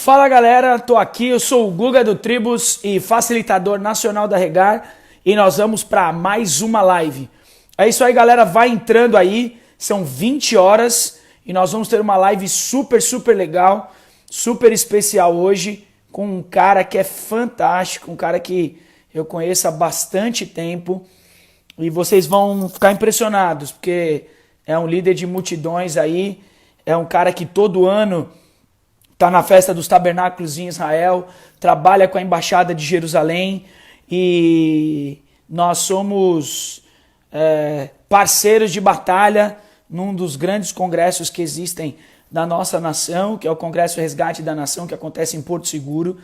Fala galera, tô aqui, eu sou o Guga do Tribus e facilitador nacional da Regar e nós vamos para mais uma live. É isso aí galera, vai entrando aí, são 20 horas e nós vamos ter uma live super legal, super especial hoje com um cara que é fantástico, um cara que eu conheço há bastante tempo e vocês vão ficar impressionados porque é um líder de multidões aí, é um cara que todo ano está na festa dos tabernáculos em Israel, trabalha com a Embaixada de Jerusalém e nós somos parceiros de batalha num dos grandes congressos que existem na nossa nação, que é o Congresso Resgate da Nação, que acontece em Porto Seguro.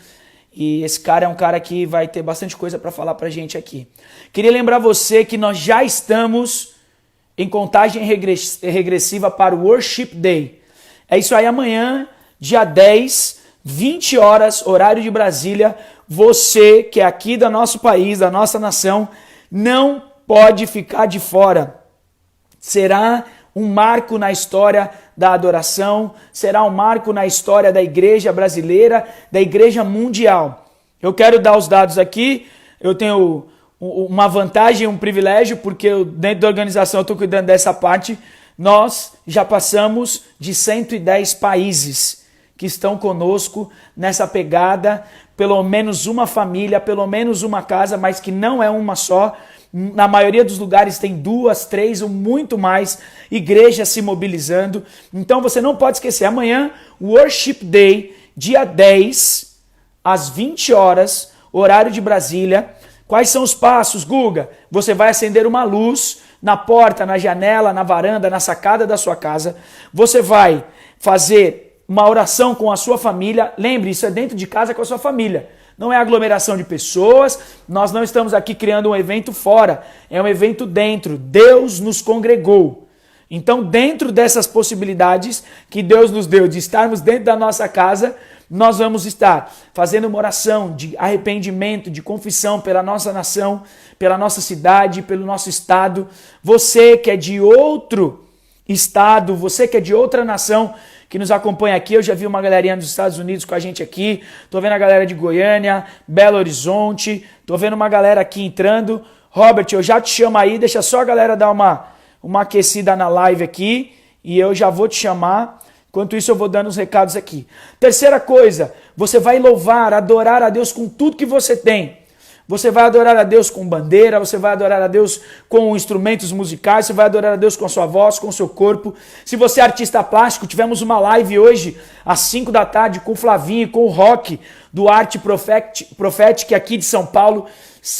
E esse cara é um cara que vai ter bastante coisa para falar para a gente aqui. Queria lembrar você que nós já estamos em contagem regressiva para o Worship Day. É isso aí, amanhã, dia 10, 20 horas, horário de Brasília, você que é aqui do nosso país, da nossa nação, não pode ficar de fora. Será um marco na história da adoração, será um marco na história da igreja brasileira, da igreja mundial. Eu quero dar os dados aqui, eu tenho uma vantagem, um privilégio, porque eu, dentro da organização eu estou cuidando dessa parte. Nós já passamos de 110 países que estão conosco nessa pegada, pelo menos uma família, pelo menos uma casa, mas que não é uma só. Na maioria dos lugares tem 2, 3 ou muito mais igrejas se mobilizando. Então você não pode esquecer, amanhã, Worship Day, dia 10, às 20 horas, horário de Brasília. Quais são os passos, Guga? Você vai acender uma luz na porta, na janela, na varanda, na sacada da sua casa. Você vai fazer uma oração com a sua família. Lembre, isso é dentro de casa com a sua família. Não é aglomeração de pessoas, nós não estamos aqui criando um evento fora, é um evento dentro. Deus nos congregou. Então, dentro dessas possibilidades que Deus nos deu de estarmos dentro da nossa casa, nós vamos estar fazendo uma oração de arrependimento, de confissão pela nossa nação, pela nossa cidade, pelo nosso estado. Você que é de outro estado, você que é de outra nação, que nos acompanha aqui, eu já vi uma galerinha dos Estados Unidos com a gente aqui, tô vendo a galera de Goiânia, Belo Horizonte, tô vendo uma galera aqui entrando. Robert, eu já te chamo aí, deixa só a galera dar uma aquecida na live aqui, e eu já vou te chamar. Enquanto isso eu vou dando os recados aqui. Terceira coisa, você vai louvar, adorar a Deus com tudo que você tem. Você vai adorar a Deus com bandeira, você vai adorar a Deus com instrumentos musicais, você vai adorar a Deus com a sua voz, com o seu corpo. Se você é artista plástico, tivemos uma live hoje, às 5 da tarde, com o Flavinho, com o Rock, do Arte Prophetic aqui de São Paulo.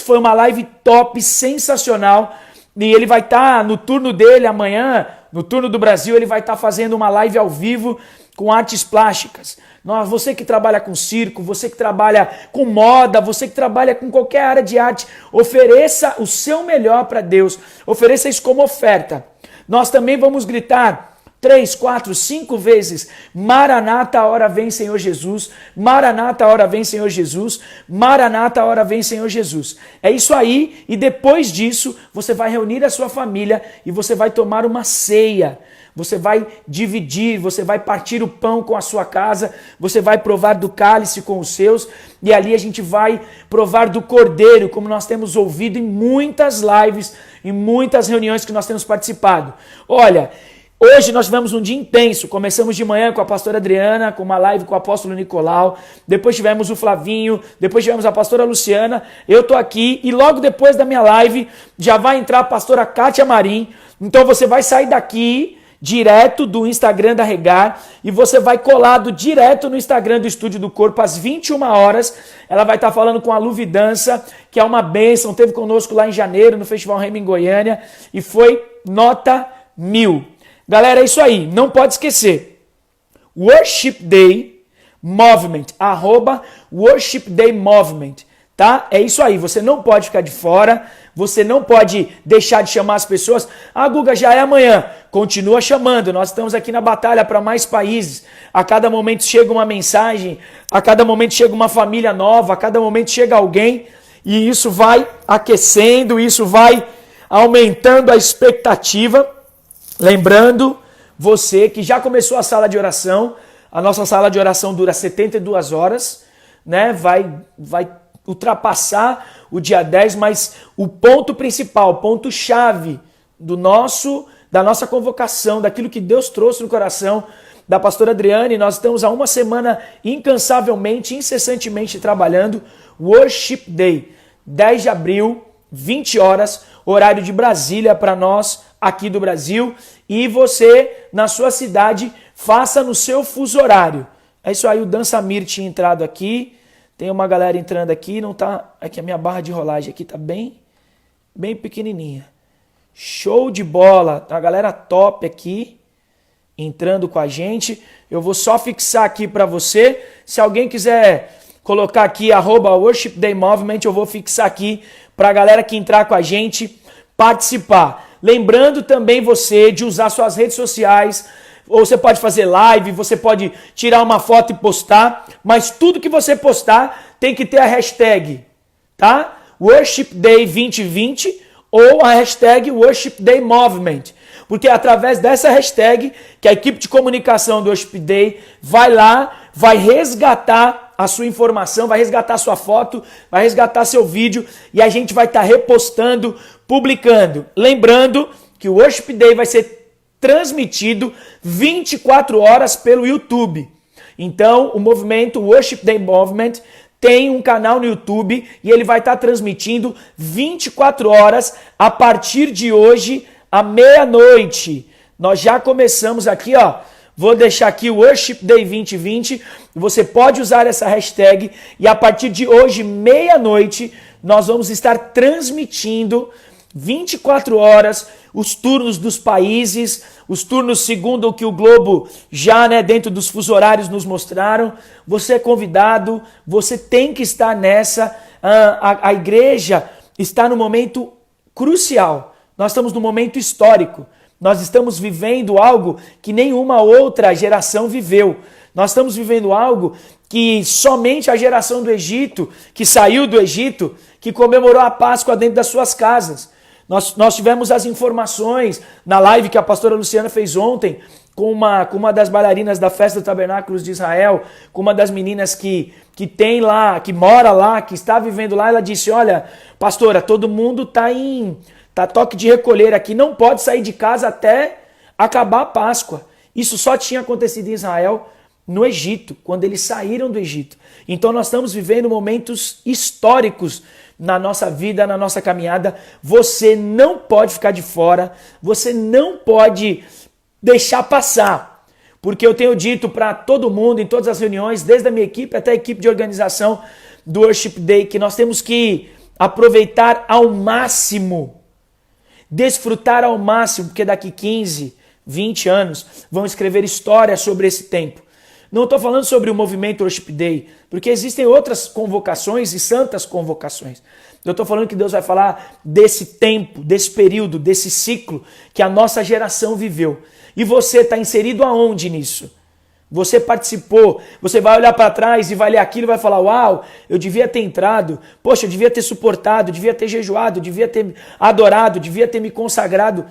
Foi uma live top, sensacional. E ele vai estar no turno dele amanhã, no turno do Brasil, ele vai estar fazendo uma live ao vivo com artes plásticas. Você que trabalha com circo, você que trabalha com moda, você que trabalha com qualquer área de arte, ofereça o seu melhor para Deus. Ofereça isso como oferta. Nós também vamos gritar 3, 4, 5 vezes: Maranata, a hora vem, Senhor Jesus. Maranata, a hora vem, Senhor Jesus. Maranata, a hora vem, Senhor Jesus. É isso aí, e depois disso, você vai reunir a sua família e você vai tomar uma ceia. Você vai dividir, você vai partir o pão com a sua casa, você vai provar do cálice com os seus, e ali a gente vai provar do cordeiro, como nós temos ouvido em muitas lives, em muitas reuniões que nós temos participado. Olha, hoje nós tivemos um dia intenso, começamos de manhã com a pastora Adriana, com uma live com o apóstolo Nicolau, depois tivemos o Flavinho, depois tivemos a pastora Luciana, eu tô aqui e logo depois da minha live já vai entrar a pastora Kátia Marim, então você vai sair daqui direto do Instagram da Regar e você vai colado direto no Instagram do Estúdio do Corpo às 21 horas. Ela vai estar falando com a Luvi Dança, que é uma bênção, teve conosco lá em janeiro no Festival Rema em Goiânia e foi nota 1000. Galera, é isso aí, não pode esquecer. Worship Day Movement, @Worship Day Movement, tá? É isso aí, você não pode ficar de fora, você não pode deixar de chamar as pessoas. Ah, Guga, já é amanhã. Continua chamando, nós estamos aqui na batalha para mais países. A cada momento chega uma mensagem, a cada momento chega uma família nova, a cada momento chega alguém, e isso vai aquecendo, isso vai aumentando a expectativa. Lembrando, você que já começou a sala de oração, A nossa sala de oração dura 72 horas, né? Vai ultrapassar o dia 10, mas o ponto principal, o ponto-chave da nossa convocação, daquilo que Deus trouxe no coração da pastora Adriane, nós estamos há uma semana incansavelmente, incessantemente trabalhando, Worship Day, 10 de abril, 20 horas, horário de Brasília para nós aqui do Brasil, e você, na sua cidade, faça no seu fuso horário. É isso aí, o Dan Samir tinha entrado aqui, tem uma galera entrando aqui, não tá, é que a minha barra de rolagem aqui tá bem pequenininha. Show de bola, tá a galera top aqui, entrando com a gente. Eu vou só fixar aqui para você, se alguém quiser colocar aqui @Worship Day Movement, eu vou fixar aqui para a galera que entrar com a gente participar. Lembrando também você de usar suas redes sociais, ou você pode fazer live, você pode tirar uma foto e postar, mas tudo que você postar tem que ter a hashtag, tá? Worship Day 2020 ou a hashtag Worship Day Movement. Porque é através dessa hashtag que a equipe de comunicação do Worship Day vai lá, vai resgatar a sua informação, vai resgatar sua foto, vai resgatar seu vídeo e a gente vai estar repostando, publicando. Lembrando que o Worship Day vai ser transmitido 24 horas pelo YouTube. Então, o movimento Worship Day Movement tem um canal no YouTube e ele vai estar transmitindo 24 horas a partir de hoje à meia-noite. Nós já começamos aqui, ó. Vou deixar aqui o Worship Day 2020. Você pode usar essa hashtag e a partir de hoje, meia-noite, nós vamos estar transmitindo 24 horas os turnos dos países, os turnos segundo o que o Globo já, né, dentro dos fusos horários nos mostraram. Você é convidado, você tem que estar nessa. A igreja está no momento crucial. Nós estamos no momento histórico. Nós estamos vivendo algo que nenhuma outra geração viveu. Nós estamos vivendo algo que somente a geração do Egito, que saiu do Egito, que comemorou a Páscoa dentro das suas casas. Nós tivemos as informações na live que a pastora Luciana fez ontem com uma das bailarinas da Festa do Tabernáculos de Israel, com uma das meninas que tem lá, que mora lá, que está vivendo lá. Ela disse, olha, pastora, todo mundo tá toque de recolher aqui, não pode sair de casa até acabar a Páscoa. Isso só tinha acontecido em Israel no Egito, quando eles saíram do Egito. Então nós estamos vivendo momentos históricos na nossa vida, na nossa caminhada. Você não pode ficar de fora, você não pode deixar passar. Porque eu tenho dito para todo mundo, em todas as reuniões, desde a minha equipe até a equipe de organização do Worship Day, que nós temos que aproveitar ao máximo, desfrutar ao máximo, porque daqui 15, 20 anos vão escrever histórias sobre esse tempo. Não estou falando sobre o movimento Worship Day, porque existem outras convocações e santas convocações. Eu estou falando que Deus vai falar desse tempo, desse período, desse ciclo que a nossa geração viveu. E você está inserido aonde nisso? Você participou, você vai olhar para trás e vai ler aquilo e vai falar, uau, eu devia ter entrado, poxa, eu devia ter suportado, eu devia ter jejuado, eu devia ter adorado, eu devia ter me consagrado.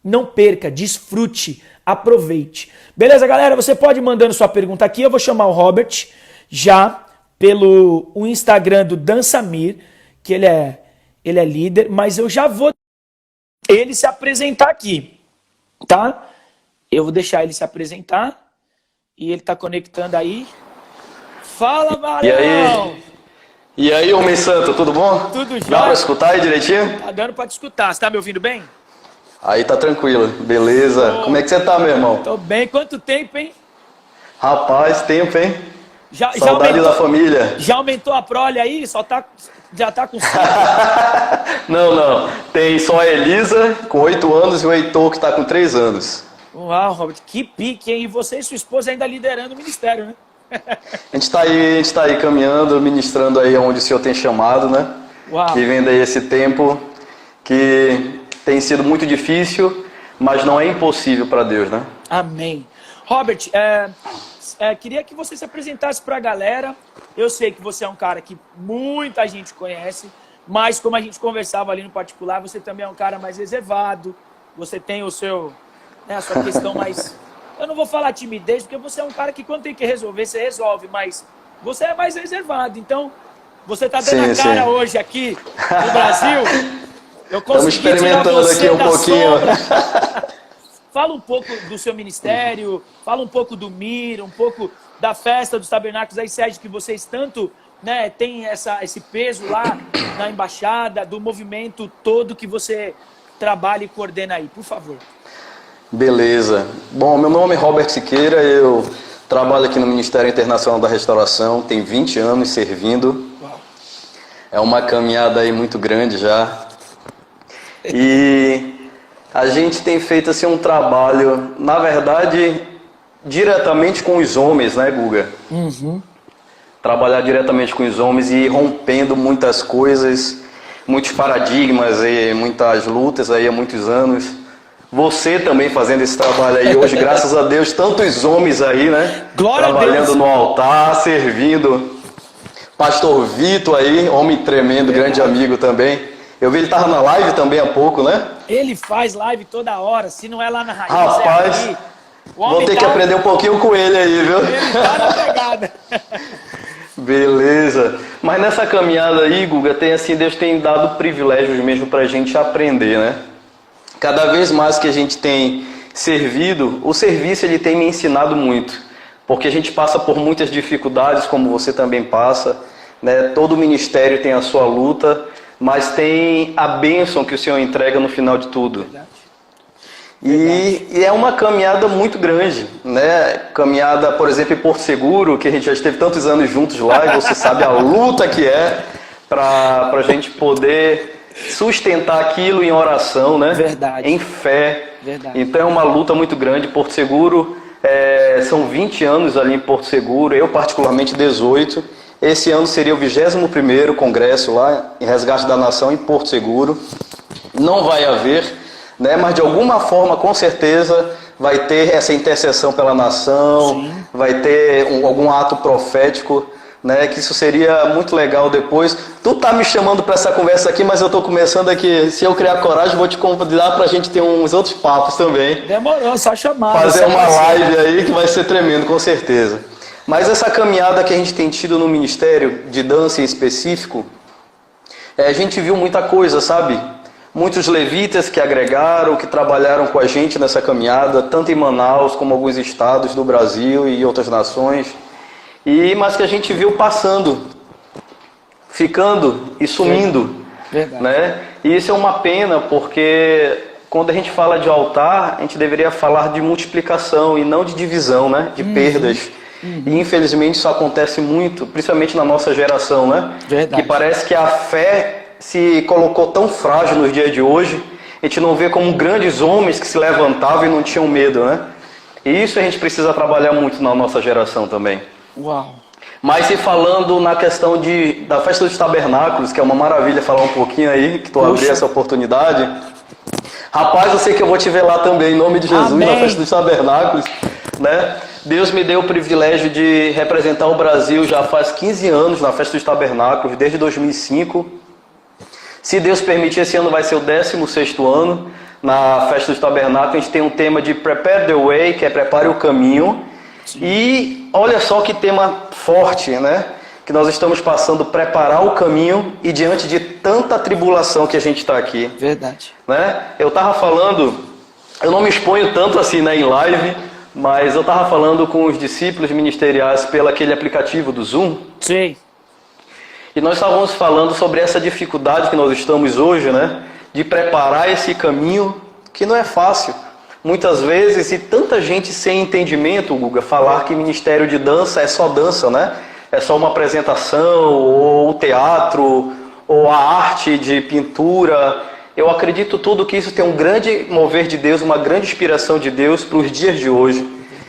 Não perca, desfrute, aproveite. Beleza, galera? Você pode ir mandando sua pergunta aqui, eu vou chamar o Robert já pelo o Instagram do Dan Samir, que ele é líder, mas eu já vou ele se apresentar aqui, tá? Eu vou deixar ele se apresentar. E ele tá conectando aí. Fala, Barão! E aí, homem santo, tudo bom? Tudo jóia? Dá pra escutar aí direitinho? Tá dando pra te escutar. Você tá me ouvindo bem? Aí tá tranquilo, beleza. Como é que você tá, meu irmão? Tô bem. Quanto tempo, hein? Rapaz, tempo, hein? Saudade aumentou, da família. Já aumentou a prole aí? Já tá com 5? Não. Tem só a Elisa, com 8 anos, e o Heitor, que tá com 3 anos. Uau, Robert, que pique, hein? E você e sua esposa ainda liderando o ministério, né? A gente tá aí caminhando, ministrando aí onde o Senhor tem chamado, né? Uau. Vivendo aí esse tempo que tem sido muito difícil, mas não é impossível para Deus, né? Amém. Robert, queria que você se apresentasse para a galera. Eu sei que você é um cara que muita gente conhece, mas como a gente conversava ali no particular, você também é um cara mais reservado, você tem a sua questão eu não vou falar timidez, porque você é um cara que quando tem que resolver, você resolve, mas você é mais reservado. Então, você tá dando a cara hoje aqui no Brasil, eu consegui tirar você aqui um pouquinho. Fala um pouco do seu ministério, fala um pouco do MIR, um pouco da festa dos tabernáculos aí, Sérgio, que vocês tanto, né, tem esse peso lá na embaixada, do movimento todo que você trabalha e coordena aí, por favor. Beleza. Bom, meu nome é Robert Siqueira, eu trabalho aqui no Ministério Internacional da Restauração, tenho 20 anos servindo. Uau. É uma caminhada aí muito grande já. E a gente tem feito assim um trabalho, na verdade, diretamente com os homens, né, Guga? Uhum. Trabalhar diretamente com os homens e ir rompendo muitas coisas, muitos paradigmas e muitas lutas aí há muitos anos. Você também fazendo esse trabalho aí hoje, graças a Deus, tantos homens aí, né? Glória trabalhando no altar, servindo. Pastor Vitor aí, homem tremendo, grande amigo também. Eu vi ele tava na live também há pouco, né? Ele faz live toda hora, se não é lá na Raiz, rapaz, é aqui. Vou ter que aprender um pouquinho com ele aí, viu? Ele tá na pegada. Beleza. Mas nessa caminhada aí, Guga, Deus tem dado privilégios mesmo pra gente aprender, né? Cada vez mais que a gente tem servido, o serviço ele tem me ensinado muito. Porque a gente passa por muitas dificuldades, como você também passa, né? Todo ministério tem a sua luta, mas tem a bênção que o Senhor entrega no final de tudo. Verdade. E é uma caminhada muito grande, né? Caminhada, por exemplo, em Porto Seguro, que a gente já esteve tantos anos juntos lá, e você sabe a luta que é para a gente poder sustentar aquilo em oração, né? Verdade. Em fé. Verdade. Então é uma luta muito grande. Porto Seguro, são 20 anos ali em Porto Seguro, eu particularmente 18. Esse ano seria o 21º congresso lá, em Resgate da Nação, em Porto Seguro. Não vai haver, né? Mas de alguma forma, com certeza, vai ter essa intercessão pela nação. Sim. Vai ter algum ato profético, né? Que isso seria muito legal depois. Tu tá me chamando para essa conversa aqui, mas eu tô começando aqui. Se eu criar coragem, vou te convidar pra gente ter uns outros papos também. Demorou, só chamar. Fazer uma live aí que vai ser tremendo, com certeza. Mas essa caminhada que a gente tem tido no ministério, de dança em específico, a gente viu muita coisa, sabe? Muitos levitas que agregaram, que trabalharam com a gente nessa caminhada, tanto em Manaus como em alguns estados do Brasil e outras nações. Mas que a gente viu passando, ficando e sumindo. Verdade. Né? E isso é uma pena, porque quando a gente fala de altar, a gente deveria falar de multiplicação e não de divisão, né? De perdas. E infelizmente isso acontece muito, principalmente na nossa geração, né? Verdade. Que parece que a fé se colocou tão frágil nos dias de hoje, a gente não vê como grandes homens que se levantavam e não tinham medo, né? E isso a gente precisa trabalhar muito na nossa geração também. Uau! Mas se falando na questão da festa dos tabernáculos, que é uma maravilha falar um pouquinho aí, que tu abriu essa oportunidade. Rapaz, eu sei que eu vou te ver lá também, em nome de Jesus, Amém. Na festa dos tabernáculos, né? Deus me deu o privilégio de representar o Brasil já faz 15 anos na festa dos tabernáculos, desde 2005. Se Deus permitir, esse ano vai ser o 16º ano na festa dos tabernáculos. A gente tem um tema de Prepare the Way, que é prepare o caminho. Sim. E olha só que tema forte, né? Que nós estamos passando, preparar o caminho e diante de tanta tribulação que a gente está aqui. Verdade. Né? Eu estava falando, eu não me exponho tanto assim, né, em live, mas eu estava falando com os discípulos ministeriais pelo aquele aplicativo do Zoom. Sim. E nós estávamos falando sobre essa dificuldade que nós estamos hoje, né? De preparar esse caminho, que não é fácil. Muitas vezes, e tanta gente sem entendimento, Guga, falar que ministério de dança é só dança, né? É só uma apresentação, ou o teatro, ou a arte de pintura. Eu acredito tudo que isso tem um grande mover de Deus, uma grande inspiração de Deus para os dias de hoje.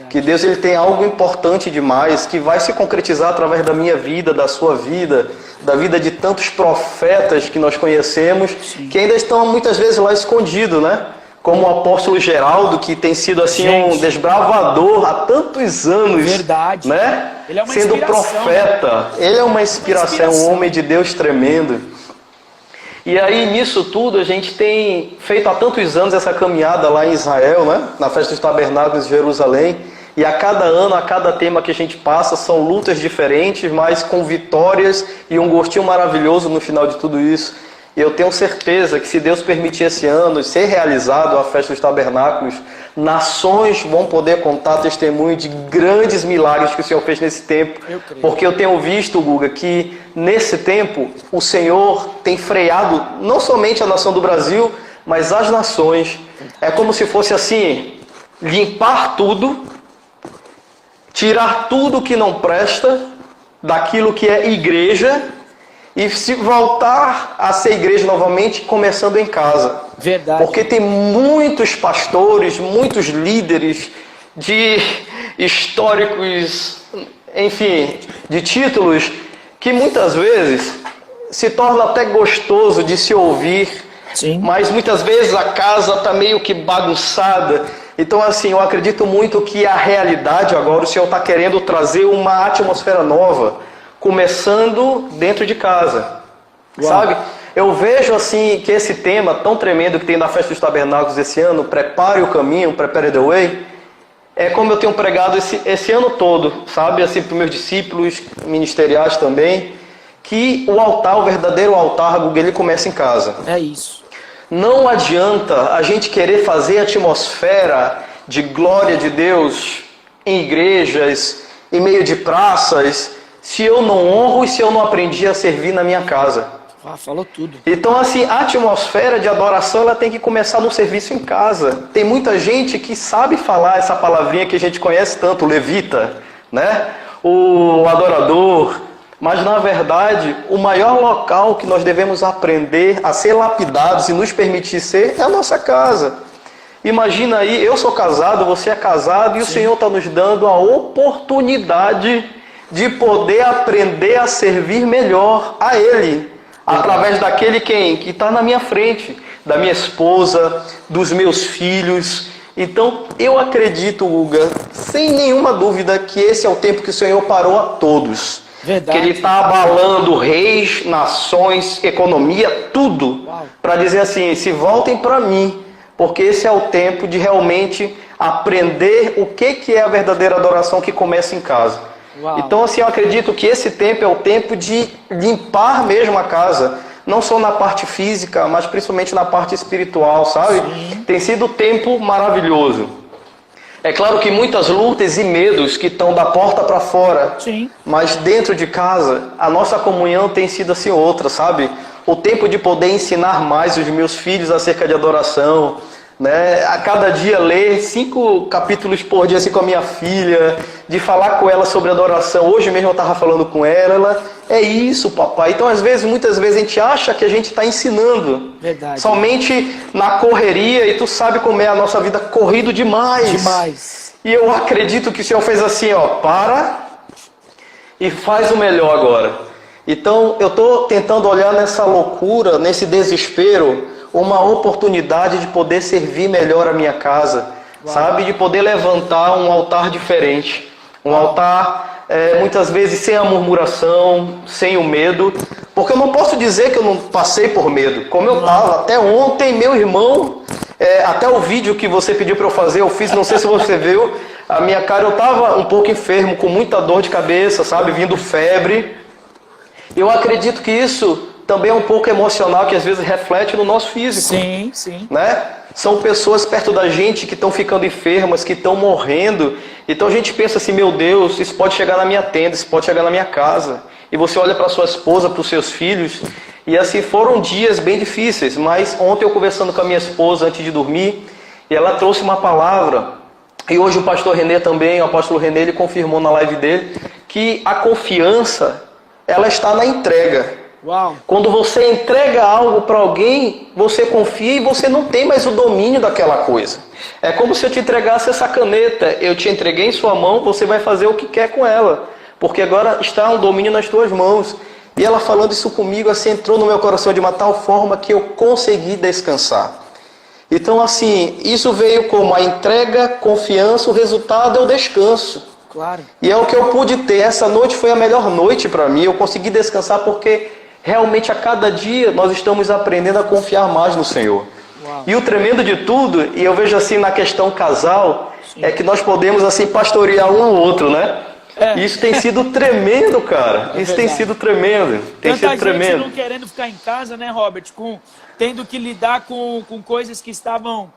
Que Deus ele tem algo importante demais, que vai se concretizar através da minha vida, da sua vida, da vida de tantos profetas que nós conhecemos, Sim. que ainda estão muitas vezes lá escondidos, né? Como o apóstolo Geraldo, que tem sido assim um desbravador há tantos anos. Verdade. Né? Ele é uma sendo profeta. Ele é uma inspiração, um homem de Deus tremendo. E aí, nisso tudo, a gente tem feito há tantos anos essa caminhada lá em Israel, né? Na Festa dos Tabernáculos de Jerusalém. E a cada ano, a cada tema que a gente passa, são lutas diferentes, mas com vitórias e um gostinho maravilhoso no final de tudo isso. E eu tenho certeza que, se Deus permitir esse ano ser realizado a Festa dos Tabernáculos, nações vão poder contar testemunho de grandes milagres que o Senhor fez nesse tempo. Porque eu tenho visto, Guga, que nesse tempo o Senhor tem freado não somente a nação do Brasil, mas as nações. É como se fosse assim, limpar tudo, tirar tudo que não presta daquilo que é igreja e se voltar a ser igreja novamente, começando em casa. Verdade. Porque tem muitos pastores, muitos líderes de históricos, enfim, de títulos, que muitas vezes se torna até gostoso de se ouvir, Sim. Mas muitas vezes a casa está meio que bagunçada. Então, assim, eu acredito muito que a realidade agora, o Senhor está querendo trazer uma atmosfera nova, começando dentro de casa. Uau. Sabe? Eu vejo, assim, que esse tema tão tremendo que tem na Festa dos Tabernáculos esse ano, prepare o caminho, prepare the way, é como eu tenho pregado esse ano todo, sabe? Assim, para os meus discípulos ministeriais também, que o altar, o verdadeiro altar, ele começa em casa. É isso. Não adianta a gente querer fazer a atmosfera de glória de Deus em igrejas, em meio de praças, se eu não honro e se eu não aprendi a servir na minha casa. Ah, falou tudo. Então, assim, a atmosfera de adoração, ela tem que começar no serviço em casa. Tem muita gente que sabe falar essa palavrinha que a gente conhece tanto, o levita, né? O adorador. Mas, na verdade, o maior local que nós devemos aprender a ser lapidados e nos permitir ser é a nossa casa. Imagina aí, eu sou casado, você é casado, e Sim. O Senhor está nos dando a oportunidade de poder aprender a servir melhor a Ele. Através daquele que está na minha frente, da minha esposa, dos meus filhos. Então, eu acredito, Guga, sem nenhuma dúvida, que esse é o tempo que o Senhor parou a todos. Verdade. Que Ele está abalando reis, nações, economia, tudo, para dizer assim, se voltem para mim, porque esse é o tempo de realmente aprender o que é a verdadeira adoração que começa em casa. Uau. Então, assim, eu acredito que esse tempo é o tempo de limpar mesmo a casa, não só na parte física, mas principalmente na parte espiritual, sabe? Sim. Tem sido um tempo maravilhoso. É claro que muitas lutas e medos que estão da porta para fora, Sim. Mas dentro de casa, a nossa comunhão tem sido assim outra, sabe? O tempo de poder ensinar mais os meus filhos acerca de adoração, né? A cada dia ler 5 capítulos por dia assim com a minha filha, de falar com ela sobre adoração. Hoje mesmo eu estava falando com ela, é isso, papai. Então, muitas vezes a gente acha que a gente está ensinando. Verdade. Somente na correria, e tu sabe como é a nossa vida, corrido demais. Demais. E eu acredito que o Senhor fez assim, ó, para e faz o melhor agora. Então, eu estou tentando olhar nessa loucura, nesse desespero, uma oportunidade de poder servir melhor a minha casa, Uau. Sabe? De poder levantar um altar diferente. Um Uau. Altar, muitas vezes, sem a murmuração, sem o medo. Porque eu não posso dizer que eu não passei por medo. Como eu estava. Até ontem, meu irmão, até o vídeo que você pediu para eu fazer, eu fiz, não sei se você viu, a minha cara, eu estava um pouco enfermo, com muita dor de cabeça, sabe? Vindo febre. Eu acredito que isso também é um pouco emocional, que às vezes reflete no nosso físico. Sim, sim. Né? São pessoas perto da gente que estão ficando enfermas, que estão morrendo. Então a gente pensa assim, meu Deus, isso pode chegar na minha tenda, isso pode chegar na minha casa. E você olha para sua esposa, para os seus filhos, e assim foram dias bem difíceis. Mas ontem eu conversando com a minha esposa antes de dormir, e ela trouxe uma palavra. E hoje o pastor René também, o apóstolo René, ele confirmou na live dele, que a confiança, ela está na entrega. Uau. Quando você entrega algo para alguém, você confia e você não tem mais o domínio daquela coisa. É como se eu te entregasse essa caneta, eu te entreguei em sua mão, você vai fazer o que quer com ela, porque agora está um domínio nas tuas mãos. E ela falando isso comigo, assim, entrou no meu coração de uma tal forma que eu consegui descansar. Então, assim, isso veio como a entrega, confiança, o resultado é o descanso. Claro. E é o que eu pude ter. Essa noite foi a melhor noite para mim, eu consegui descansar porque realmente a cada dia nós estamos aprendendo a confiar mais no Senhor. Uau. E o tremendo de tudo, e eu vejo assim na questão casal, Sim. é que nós podemos assim pastorear um ao outro, né? E isso tem sido tremendo, cara. Isso tem sido tremendo. Tem Tanta sido tremendo. gente não querendo ficar em casa, né, Robert? Tendo que lidar com coisas que estavam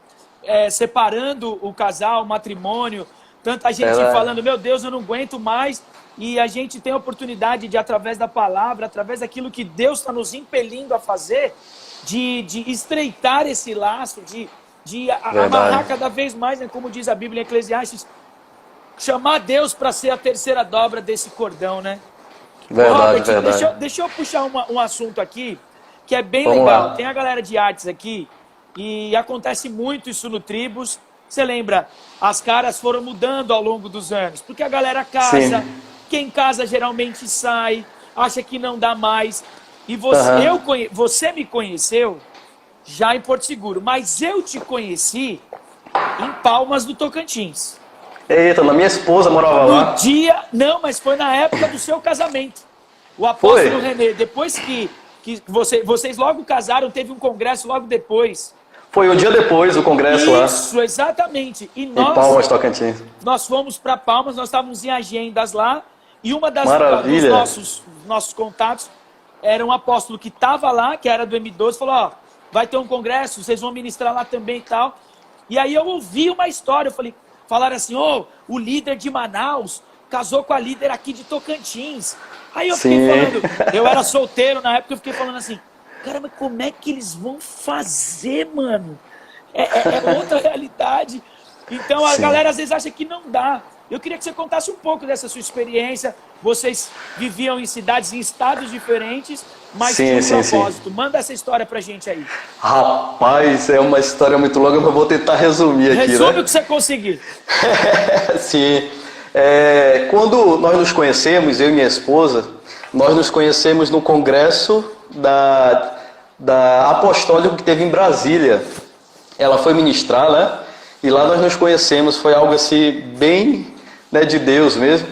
separando o casal, o matrimônio. Tanta gente falando, meu Deus, eu não aguento mais. E a gente tem a oportunidade de, através da palavra, através daquilo que Deus está nos impelindo a fazer, de estreitar esse laço, de amarrar cada vez mais, né, como diz a Bíblia em Eclesiastes, chamar Deus para ser a terceira dobra desse cordão, né? Verdade, Robert, verdade. Deixa eu puxar um assunto aqui que é bem Vamos legal. lá. Tem a galera de artes aqui e acontece muito isso no Tribos. Você lembra? As caras foram mudando ao longo dos anos, porque a galera casa, Sim. quem casa geralmente sai, acha que não dá mais. E você me conheceu já em Porto Seguro, mas eu te conheci em Palmas do Tocantins. Eita, minha esposa morava lá. Não, mas foi na época do seu casamento. O apóstolo René, depois que vocês logo casaram, teve um congresso logo depois. Foi um dia depois do congresso lá. Isso, exatamente. E Em Palmas, Tocantins. nós fomos para Palmas, nós estávamos em agendas lá, e uma dos nossos contatos era um apóstolo que estava lá, que era do M12, falou, ó, vai ter um congresso, vocês vão ministrar lá também e tal. E aí eu ouvi uma história, falaram assim, o líder de Manaus casou com a líder aqui de Tocantins. Aí eu fiquei falando, eu era solteiro na época, eu fiquei falando assim, cara, mas como é que eles vão fazer, mano? É outra realidade. Então a galera às vezes acha que não dá. Eu queria que você contasse um pouco dessa sua experiência. Vocês viviam em cidades, em estados diferentes, mas tinha um propósito. Manda essa história pra gente aí. Rapaz, é uma história muito longa, mas eu vou tentar resumir aqui, Resume né? o que você conseguir. Sim. Quando nós nos conhecemos, eu e minha esposa, nós nos conhecemos no congresso da Apostólica que teve em Brasília. Ela foi ministrar, né? E lá nós nos conhecemos, foi algo assim, bem, né, de Deus mesmo.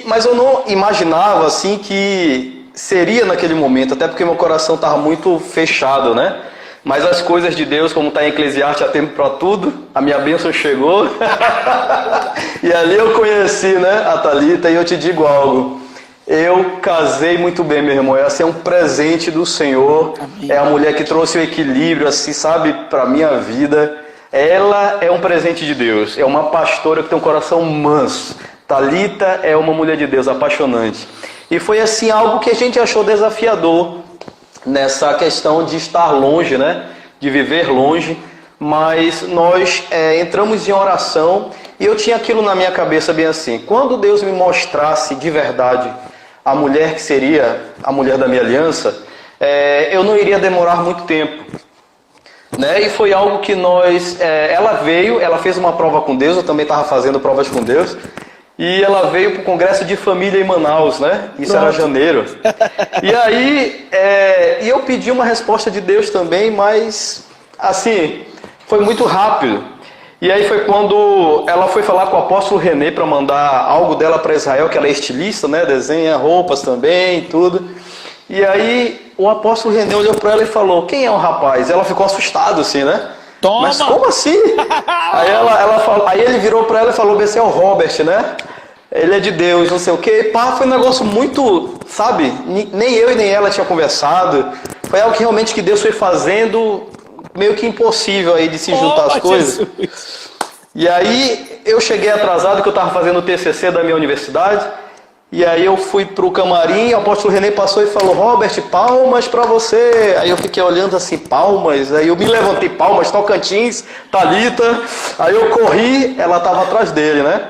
Mas eu não imaginava assim que seria naquele momento, até porque meu coração estava muito fechado, né? Mas as coisas de Deus, como está em Eclesiastes, há tempo para tudo, a minha bênção chegou. E ali eu conheci, né, a Thalita, e eu te digo algo. Eu casei muito bem, meu irmão. Essa é um presente do Senhor. Amém. É a mulher que trouxe o equilíbrio, assim, sabe, para a minha vida. Ela é um presente de Deus. É uma pastora que tem um coração manso. Thalita é uma mulher de Deus, apaixonante. E foi assim algo que a gente achou desafiador nessa questão de estar longe, né? De viver longe. Mas nós entramos em oração e eu tinha aquilo na minha cabeça bem assim. Quando Deus me mostrasse de verdade a mulher que seria a mulher da minha aliança, eu não iria demorar muito tempo. Né? E foi algo que ela fez uma prova com Deus, eu também estava fazendo provas com Deus, e ela veio para o congresso de família em Manaus, né? Isso era janeiro. E aí, eu pedi uma resposta de Deus também, mas, assim, foi muito rápido. E aí foi quando ela foi falar com o apóstolo René para mandar algo dela para Israel, que ela é estilista, né? Desenha roupas também, tudo. E aí o apóstolo René olhou para ela e falou, quem é o rapaz? Ela ficou assustada assim, né? Toma! Mas como assim? Aí ele virou para ela e falou, esse é o Robert, né? Ele é de Deus, não sei o quê. Pá, foi um negócio muito, sabe? Nem eu e nem ela tinha conversado. Foi algo que realmente que Deus foi fazendo meio que impossível aí de se juntar as coisas. Jesus. E aí eu cheguei atrasado, que eu estava fazendo o TCC da minha universidade. E aí eu fui pro camarim, o apóstolo René passou e falou, Robert, palmas para você. Aí eu fiquei olhando assim, palmas. Aí eu me levantei, palmas, Tocantins, Thalita. Aí eu corri, ela estava atrás dele, né?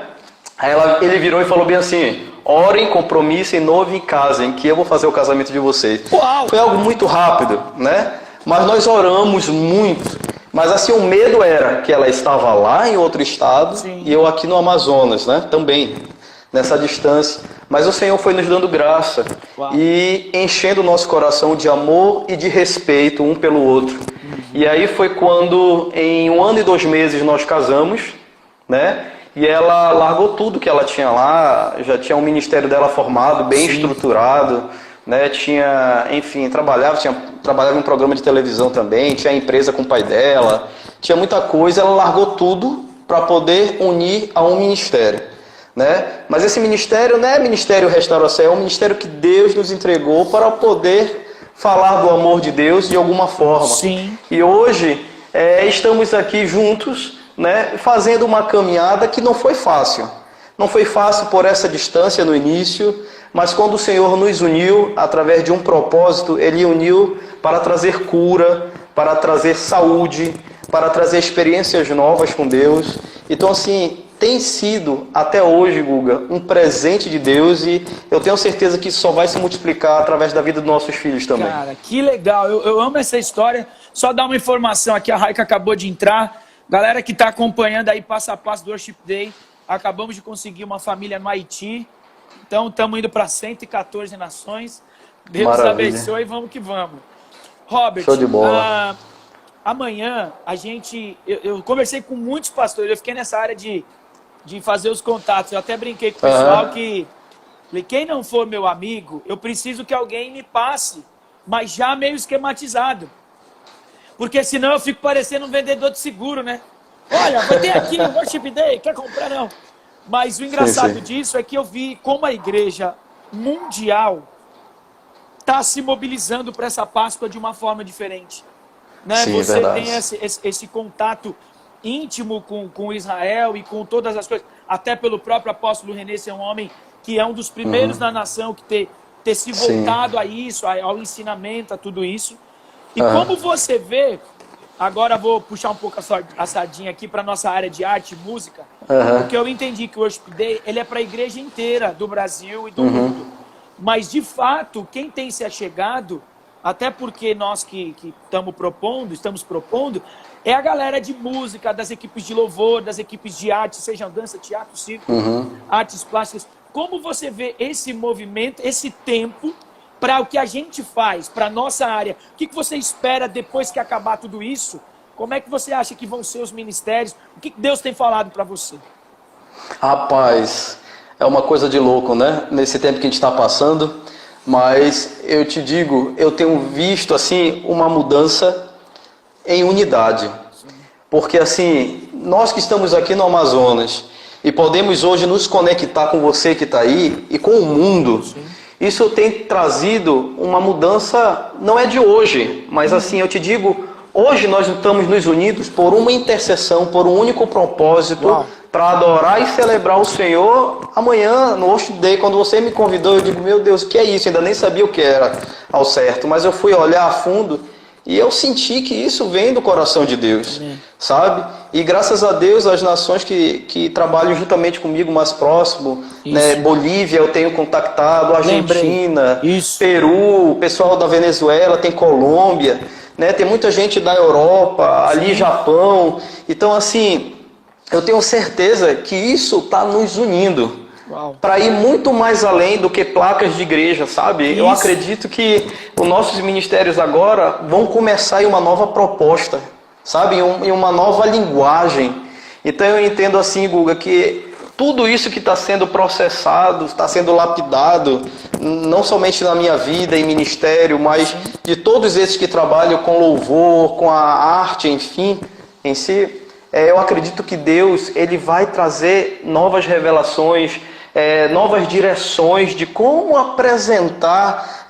Aí ele virou e falou bem assim, orem, compromissem, noivem e casem, que eu vou fazer o casamento de vocês. Uau! Foi algo muito rápido, né? Mas nós oramos muito. Mas assim, o medo era que ela estava lá em outro estado. Sim. E eu aqui no Amazonas, né? Também, nessa distância. Mas o Senhor foi nos dando graça. Uau. E enchendo o nosso coração de amor e de respeito um pelo outro. E aí foi quando, em 1 ano e 2 meses, nós casamos, né? E ela largou tudo que ela tinha lá, já tinha um ministério dela formado, bem Sim. estruturado, né? Tinha, enfim, trabalhava em um programa de televisão também, tinha a empresa com o pai dela, tinha muita coisa, ela largou tudo para poder unir a um ministério, né? Mas esse ministério não é ministério restauração, é um ministério que Deus nos entregou para poder falar do amor de Deus de alguma forma. Sim. E hoje estamos aqui juntos, né, fazendo uma caminhada que não foi fácil. Não foi fácil por essa distância no início, mas quando o Senhor nos uniu através de um propósito, Ele uniu para trazer cura, para trazer saúde, para trazer experiências novas com Deus. Então, assim, tem sido, até hoje, Guga, um presente de Deus, e eu tenho certeza que isso só vai se multiplicar através da vida dos nossos filhos também. Cara, que legal. Eu amo essa história. Só dar uma informação aqui, a Raika acabou de entrar. Galera que está acompanhando aí passo a passo do Worship Day, acabamos de conseguir uma família no Haiti. Então, estamos indo para 114 nações. Deus abençoe e vamos que vamos. Robert, show de bola. Amanhã eu conversei com muitos pastores, eu fiquei nessa área de fazer os contatos. Eu até brinquei com o pessoal que quem não for meu amigo, eu preciso que alguém me passe, mas já meio esquematizado. Porque senão eu fico parecendo um vendedor de seguro, né? Olha, vai ter aqui o Worship Day, quer comprar? Não. Mas o engraçado disso é que eu vi como a igreja mundial está se mobilizando para essa Páscoa de uma forma diferente. Né? Sim, você verdade. tem esse contato íntimo com Israel e com todas as coisas, até pelo próprio apóstolo René ser um homem que é um dos primeiros na nação que ter se voltado a isso, ao ensinamento, a tudo isso. E como você vê, agora vou puxar um pouco a sardinha aqui para nossa área de arte e música, porque eu entendi que o Worship Day ele é para a igreja inteira do Brasil e do mundo. Mas, de fato, quem tem se achegado, até porque nós que estamos propondo, é a galera de música, das equipes de louvor, das equipes de arte, seja dança, teatro, circo, artes plásticas. Como você vê esse movimento, esse tempo, para o que a gente faz, para a nossa área? O que você espera depois que acabar tudo isso? Como é que você acha que vão ser os ministérios? O que Deus tem falado para você? Rapaz, é uma coisa de louco, né? Nesse tempo que a gente está passando. Mas eu te digo, eu tenho visto assim uma mudança em unidade. Porque assim, nós que estamos aqui no Amazonas e podemos hoje nos conectar com você que está aí e com o mundo, isso tem trazido uma mudança, não é de hoje, mas assim, eu te digo, hoje nós estamos nos unidos por uma intercessão, por um único propósito, para adorar e celebrar o Senhor. Amanhã, no Worship Day, quando você me convidou, eu digo, meu Deus, o que é isso? Eu ainda nem sabia o que era ao certo, mas eu fui olhar a fundo e eu senti que isso vem do coração de Deus, sabe? E graças a Deus, as nações que trabalham juntamente comigo mais próximo, né? Bolívia eu tenho contactado, Argentina, Peru, o pessoal da Venezuela, tem Colômbia, né? Tem muita gente da Europa, ali Japão. Então, assim, eu tenho certeza que isso está nos unindo para ir muito mais além do que placas de igreja, sabe? Eu acredito que os nossos ministérios agora vão começar em uma nova proposta, sabe? Em uma nova linguagem. Então eu entendo assim, Guga, que tudo isso que está sendo processado, está sendo lapidado, não somente na minha vida e ministério, mas de todos esses que trabalham com louvor, com a arte, enfim, em si, eu acredito que Deus ele vai trazer novas revelações, novas direções de como apresentar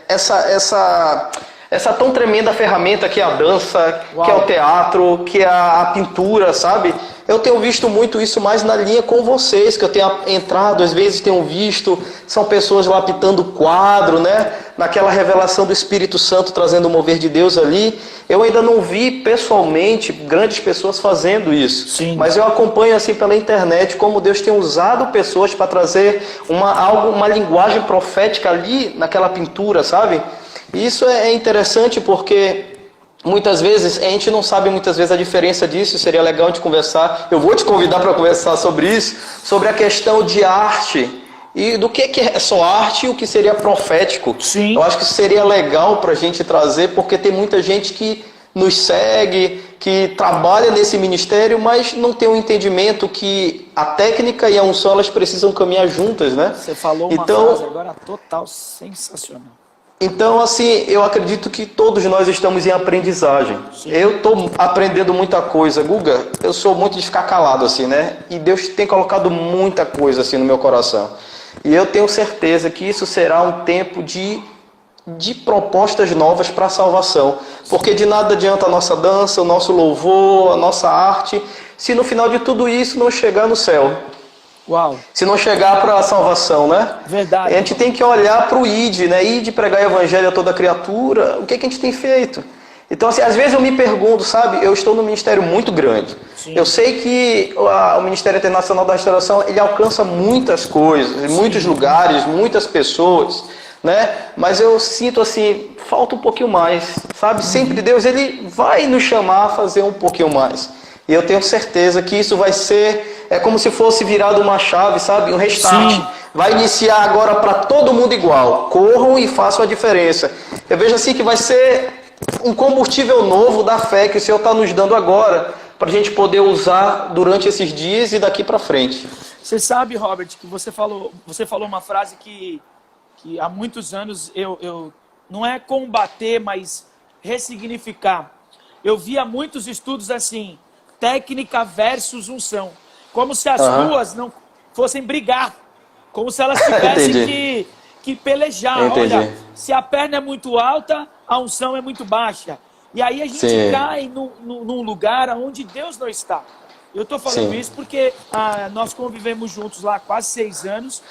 essa tão tremenda ferramenta que é a dança, que é o teatro, que é a pintura, sabe? Eu tenho visto muito isso mais na linha com vocês, que eu tenho entrado, às vezes tenho visto, são pessoas lapidando quadro, né? Naquela revelação do Espírito Santo, trazendo o mover de Deus ali. Eu ainda não vi pessoalmente grandes pessoas fazendo isso. Mas eu acompanho assim pela internet como Deus tem usado pessoas para trazer uma linguagem profética ali naquela pintura, sabe? E isso é interessante porque muitas vezes, a gente não sabe muitas vezes a diferença disso, seria legal de conversar. Eu vou te convidar para conversar sobre isso, sobre a questão de arte e do que é só arte e o que seria profético. Eu acho que isso seria legal para a gente trazer, porque tem muita gente que nos segue, que trabalha nesse ministério, mas não tem um entendimento que a técnica e a unção elas precisam caminhar juntas, né? Você falou uma frase agora total sensacional. Então, assim, eu acredito que todos nós estamos em aprendizagem. Sim. Eu estou aprendendo muita coisa. Guga, eu sou muito de ficar calado, assim, né? E Deus tem colocado muita coisa, assim, no meu coração. E eu tenho certeza que isso será um tempo de propostas novas para a salvação. Porque de nada adianta a nossa dança, o nosso louvor, a nossa arte, se no final de tudo isso não chegar no céu. Uau. Se não chegar para a salvação, né? Verdade. A gente tem que olhar para o ID, né? ID, pregar o evangelho a toda criatura. O que a gente tem feito? Então, assim, às vezes eu me pergunto, sabe? Eu estou num ministério muito grande. Sim. Eu sei que o Ministério Internacional da Restauração, ele alcança muitas coisas, em muitos lugares, muitas pessoas, né? Mas eu sinto assim, falta um pouquinho mais, sabe? Sempre Deus, ele vai nos chamar a fazer um pouquinho mais. E eu tenho certeza que isso vai ser, é como se fosse virado uma chave, sabe? Um restart. Sim. Vai iniciar agora para todo mundo igual. Corram e façam a diferença. Eu vejo assim que vai ser um combustível novo da fé que o Senhor está nos dando agora, para a gente poder usar durante esses dias e daqui para frente. Você sabe, Robert, que você falou uma frase que há muitos anos eu não é combater, mas ressignificar. Eu via muitos estudos assim, técnica versus unção. Como se as duas não fossem brigar. Como se elas tivessem que pelejar. Olha, se a perna é muito alta, a unção é muito baixa. E aí a gente cai num lugar onde Deus não está. Eu estou falando isso porque nós convivemos juntos lá há quase 6 anos.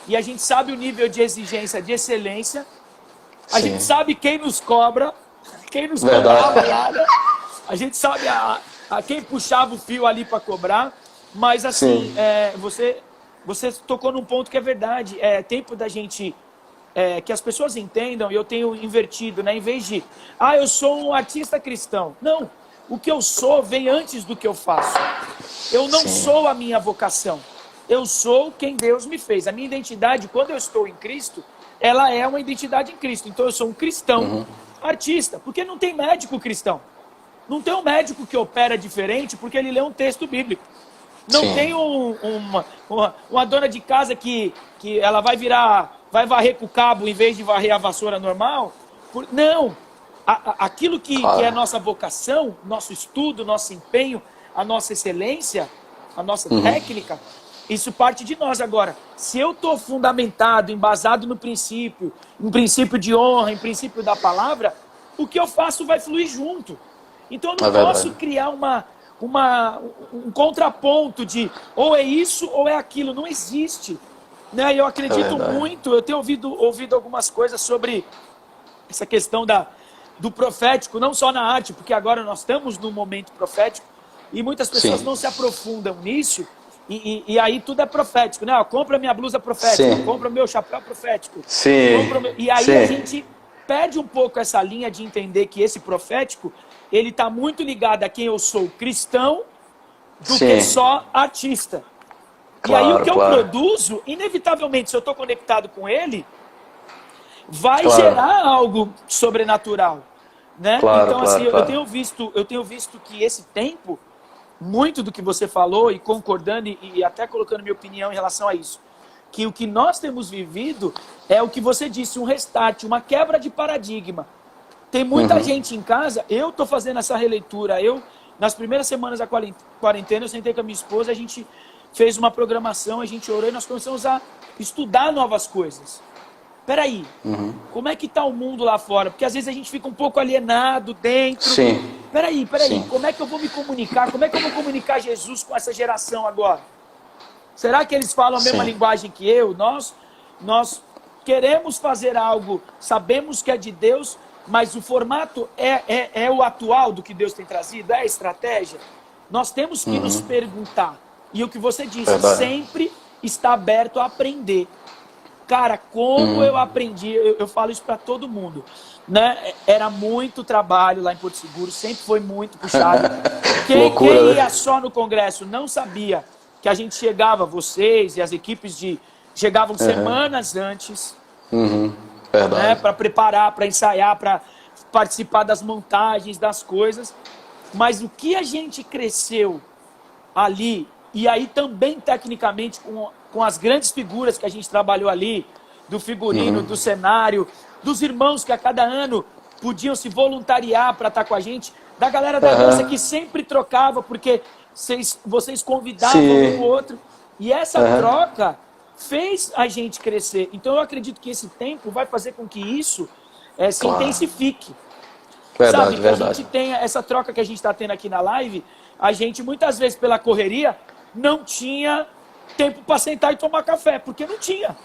E a gente sabe o nível de exigência, de excelência. A gente sabe quem nos cobra, quem nos cobrava lá, né? A gente sabe a quem puxava o fio ali para cobrar. Mas assim, você tocou num ponto que é verdade. É tempo da gente, que as pessoas entendam, e eu tenho invertido, né? Em vez de, eu sou um artista cristão. Não, o que eu sou vem antes do que eu faço. Eu não sou a minha vocação. Eu sou quem Deus me fez. A minha identidade, quando eu estou em Cristo, ela é uma identidade em Cristo. Então eu sou um cristão artista. Porque não tem médico cristão. Não tem um médico que opera diferente porque ele lê um texto bíblico. Não tem uma dona de casa que ela vai varrer com o cabo em vez de varrer a vassoura normal. Não. Aquilo que é a nossa vocação, nosso estudo, nosso empenho, a nossa excelência, a nossa técnica, isso parte de nós. Agora, se eu estou fundamentado, embasado no princípio, em princípio de honra, em princípio da palavra, o que eu faço vai fluir junto. Então eu não posso criar um contraponto de ou é isso ou é aquilo. Não existe. Né? Eu acredito muito, eu tenho ouvido algumas coisas sobre essa questão do profético, não só na arte, porque agora nós estamos num momento profético e muitas pessoas não se aprofundam nisso. E aí tudo é profético, né? Compra minha blusa profética, compra meu chapéu profético. E aí a gente perde um pouco essa linha de entender que esse profético, ele está muito ligado a quem eu sou cristão do que só artista. Claro, e aí o que eu produzo, inevitavelmente, se eu estou conectado com ele, vai gerar algo sobrenatural. Né? Então, assim, eu tenho visto que esse tempo, muito do que você falou, e concordando e até colocando minha opinião em relação a isso, que o que nós temos vivido é o que você disse, um restart, uma quebra de paradigma. Tem muita gente em casa, eu estou fazendo essa releitura, nas primeiras semanas da quarentena, eu sentei com a minha esposa, a gente fez uma programação, a gente orou e nós começamos a estudar novas coisas. Peraí, como é que está o mundo lá fora? Porque às vezes a gente fica um pouco alienado dentro. Peraí, como é que eu vou me comunicar? Como é que eu vou comunicar Jesus com essa geração agora? Será que eles falam a mesma linguagem que eu? Nós queremos fazer algo, sabemos que é de Deus, mas o formato é o atual do que Deus tem trazido? É a estratégia? Nós temos que nos perguntar. E o que você disse, sempre está aberto a aprender. Cara, como eu aprendi, eu falo isso para todo mundo, né? Era muito trabalho lá em Porto Seguro, sempre foi muito puxado. Quem ia só no congresso não sabia que a gente chegava, vocês e as equipes chegavam semanas antes, né? Para preparar, para ensaiar, para participar das montagens, das coisas. mas o que a gente cresceu ali, e aí também tecnicamente com as grandes figuras que a gente trabalhou ali, do figurino, do cenário, dos irmãos que a cada ano podiam se voluntariar para estar com a gente, da galera da dança que sempre trocava, porque vocês convidavam um ou outro, e essa troca fez a gente crescer. Então eu acredito que esse tempo vai fazer com que isso se intensifique. Verdade, sabe? Que verdade. a gente tenha essa troca que a gente está tendo aqui na live, a gente muitas vezes pela correria não tinha tempo para sentar e tomar café, porque não tinha.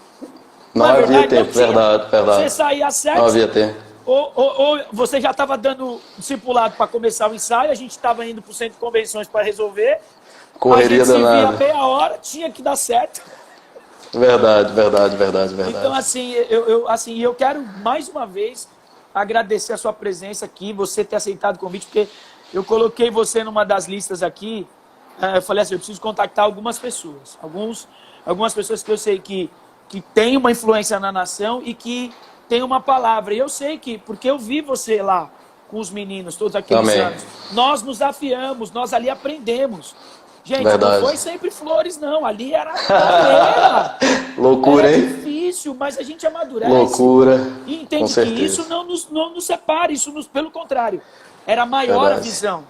Não havia tempo, verdade. Você saía às 7, não havia tempo. Ou você já estava dando discipulado para começar o ensaio, a gente estava indo para o centro de convenções para resolver, correria danada. A gente se via meia hora, tinha que dar certo. Verdade. Então, assim, eu quero mais uma vez agradecer a sua presença aqui, você ter aceitado o convite, porque eu coloquei você numa das listas aqui. Eu falei assim, eu preciso contactar algumas pessoas. Algumas pessoas que eu sei que têm uma influência na nação e que tem uma palavra. E eu sei que, porque eu vi você lá com os meninos, todos aqueles anos. Nós nos afiamos, nós ali aprendemos. Gente, não foi sempre flores, não. Ali era galera. Loucura, era hein? difícil, mas a gente amadurece. Loucura. E entende que isso não nos separa, pelo contrário. Era maior a visão.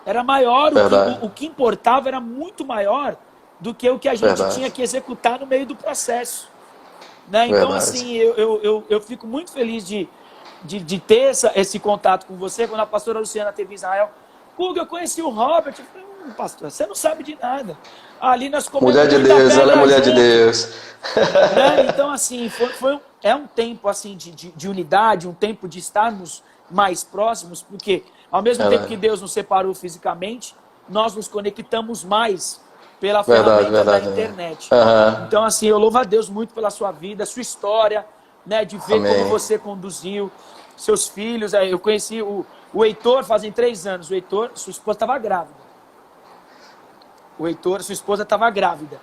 Era maior, o que importava era muito maior do que o que a gente tinha que executar no meio do processo. Né? Então, assim, eu fico muito feliz de ter esse contato com você. Quando a pastora Luciana teve em Israel, Guga, eu conheci o Robert. Eu falei, pastor, você não sabe de nada. Ali nós comemos mulher de Deus, ela é mulher de Deus. Né? Então, assim, é um tempo assim, de unidade, um tempo de estarmos mais próximos, porque ao mesmo tempo que Deus nos separou fisicamente, nós nos conectamos mais pela ferramenta da internet. Então, assim, eu louvo a Deus muito pela sua vida, sua história, né, de ver como você conduziu seus filhos. Eu conheci o Heitor fazem 3 anos. O Heitor, sua esposa estava grávida. O Heitor, sua esposa estava grávida.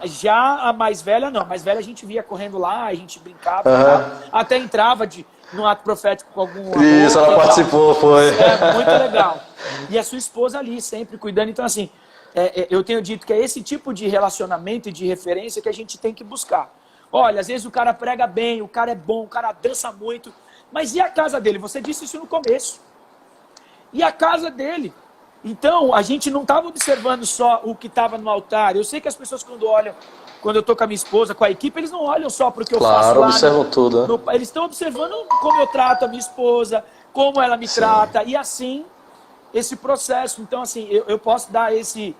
Já a mais velha, não. A mais velha a gente via correndo lá, a gente brincava. Até entrava no ato profético com algum amor. Isso, ela participou, foi. Muito legal. E a sua esposa ali, sempre cuidando. Então, assim, eu tenho dito que é esse tipo de relacionamento e de referência que a gente tem que buscar. Olha, às vezes o cara prega bem, o cara é bom, o cara dança muito. Mas e a casa dele? Você disse isso no começo. E a casa dele? Então, a gente não estava observando só o que estava no altar. Eu sei que as pessoas quando eu estou com a minha esposa, com a equipe, eles não olham só para o que eu faço lá. Claro, observam tudo. Eles estão observando como eu trato a minha esposa, como ela me trata, e assim, esse processo. Então, assim, eu posso dar esse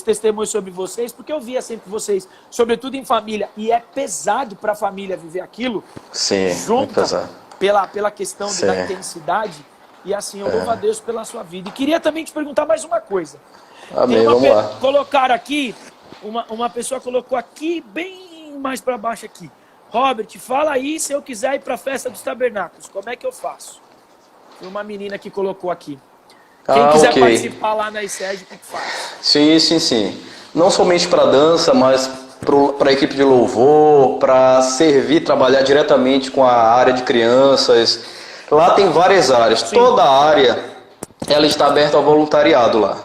testemunho sobre vocês, porque eu via sempre vocês, sobretudo em família, e é pesado para a família viver aquilo. Sim, muito pesado. Pela questão da intensidade. E assim, eu louvo a Deus pela sua vida. E queria também te perguntar mais uma coisa. Amém, vamos lá. Colocaram aqui, uma pessoa colocou aqui, bem mais para baixo aqui. Robert, fala aí se eu quiser ir para a festa dos tabernáculos, como é que eu faço? Foi uma menina que colocou aqui. Quem quiser participar lá na ICED, o que faz? Sim. Não somente para dança, mas para a equipe de louvor, para servir, trabalhar diretamente com a área de crianças. Lá tem várias áreas. Sim. Toda área ela está aberta ao voluntariado lá.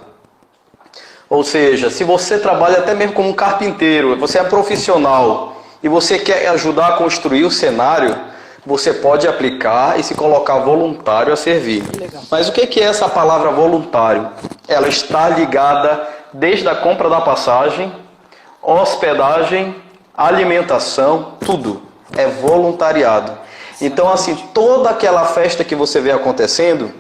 Ou seja, se você trabalha até mesmo como um carpinteiro, você é profissional e você quer ajudar a construir o cenário, você pode aplicar e se colocar voluntário a servir. Mas o que é essa palavra voluntário? Ela está ligada desde a compra da passagem, hospedagem, alimentação, tudo. É voluntariado. Então, assim, toda aquela festa que você vê acontecendo,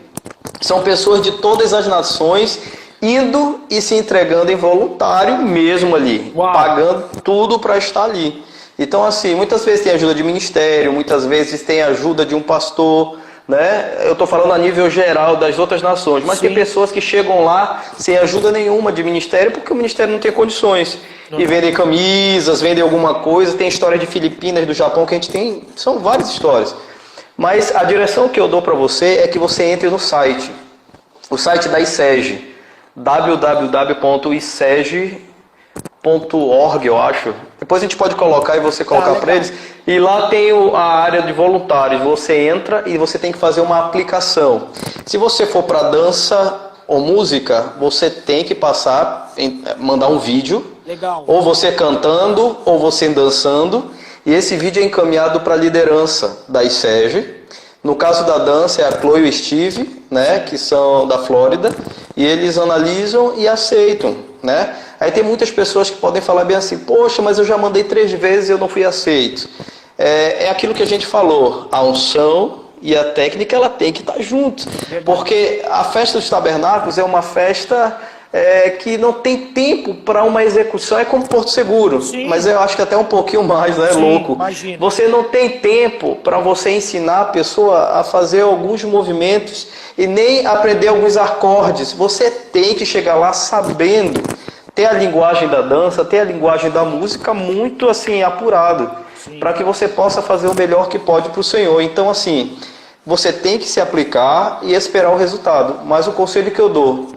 são pessoas de todas as nações indo e se entregando em voluntário mesmo ali. Uau. Pagando tudo para estar ali. Então, assim, muitas vezes tem ajuda de ministério, muitas vezes tem ajuda de um pastor, né? Eu estou falando a nível geral das outras nações, mas tem pessoas que chegam lá sem ajuda nenhuma de ministério, porque o ministério não tem condições. E vendem camisas, vendem alguma coisa. Tem história de Filipinas, do Japão, que a gente tem. São várias histórias. Mas a direção que eu dou para você é que você entre no site. O site da ICEG. www.iceg.org, eu acho. Depois a gente pode colocar e você colocar para eles. E lá tem a área de voluntários. Você entra e você tem que fazer uma aplicação. Se você for para dança ou música, você tem que mandar um vídeo. Legal. Ou você cantando, ou você dançando. E esse vídeo é encaminhado para a liderança da ISEG. No caso da dança é a Chloe e o Steve, né, que são da Flórida. E eles analisam e aceitam, né? Aí tem muitas pessoas que podem falar bem assim, poxa, mas eu já mandei 3 vezes e eu não fui aceito. É aquilo que a gente falou, a unção e a técnica, ela tem que estar junto. Porque a festa dos tabernáculos é uma festa que não tem tempo para uma execução, é como Porto Seguro. Sim. Mas eu acho que até um pouquinho mais, né? Sim, louco. Imagina. Você não tem tempo para você ensinar a pessoa a fazer alguns movimentos e nem aprender alguns acordes. Você tem que chegar lá sabendo ter a linguagem da dança, ter a linguagem da música muito assim apurado, para que você possa fazer o melhor que pode para o Senhor. Então assim, você tem que se aplicar e esperar o resultado. Mas o conselho que eu dou: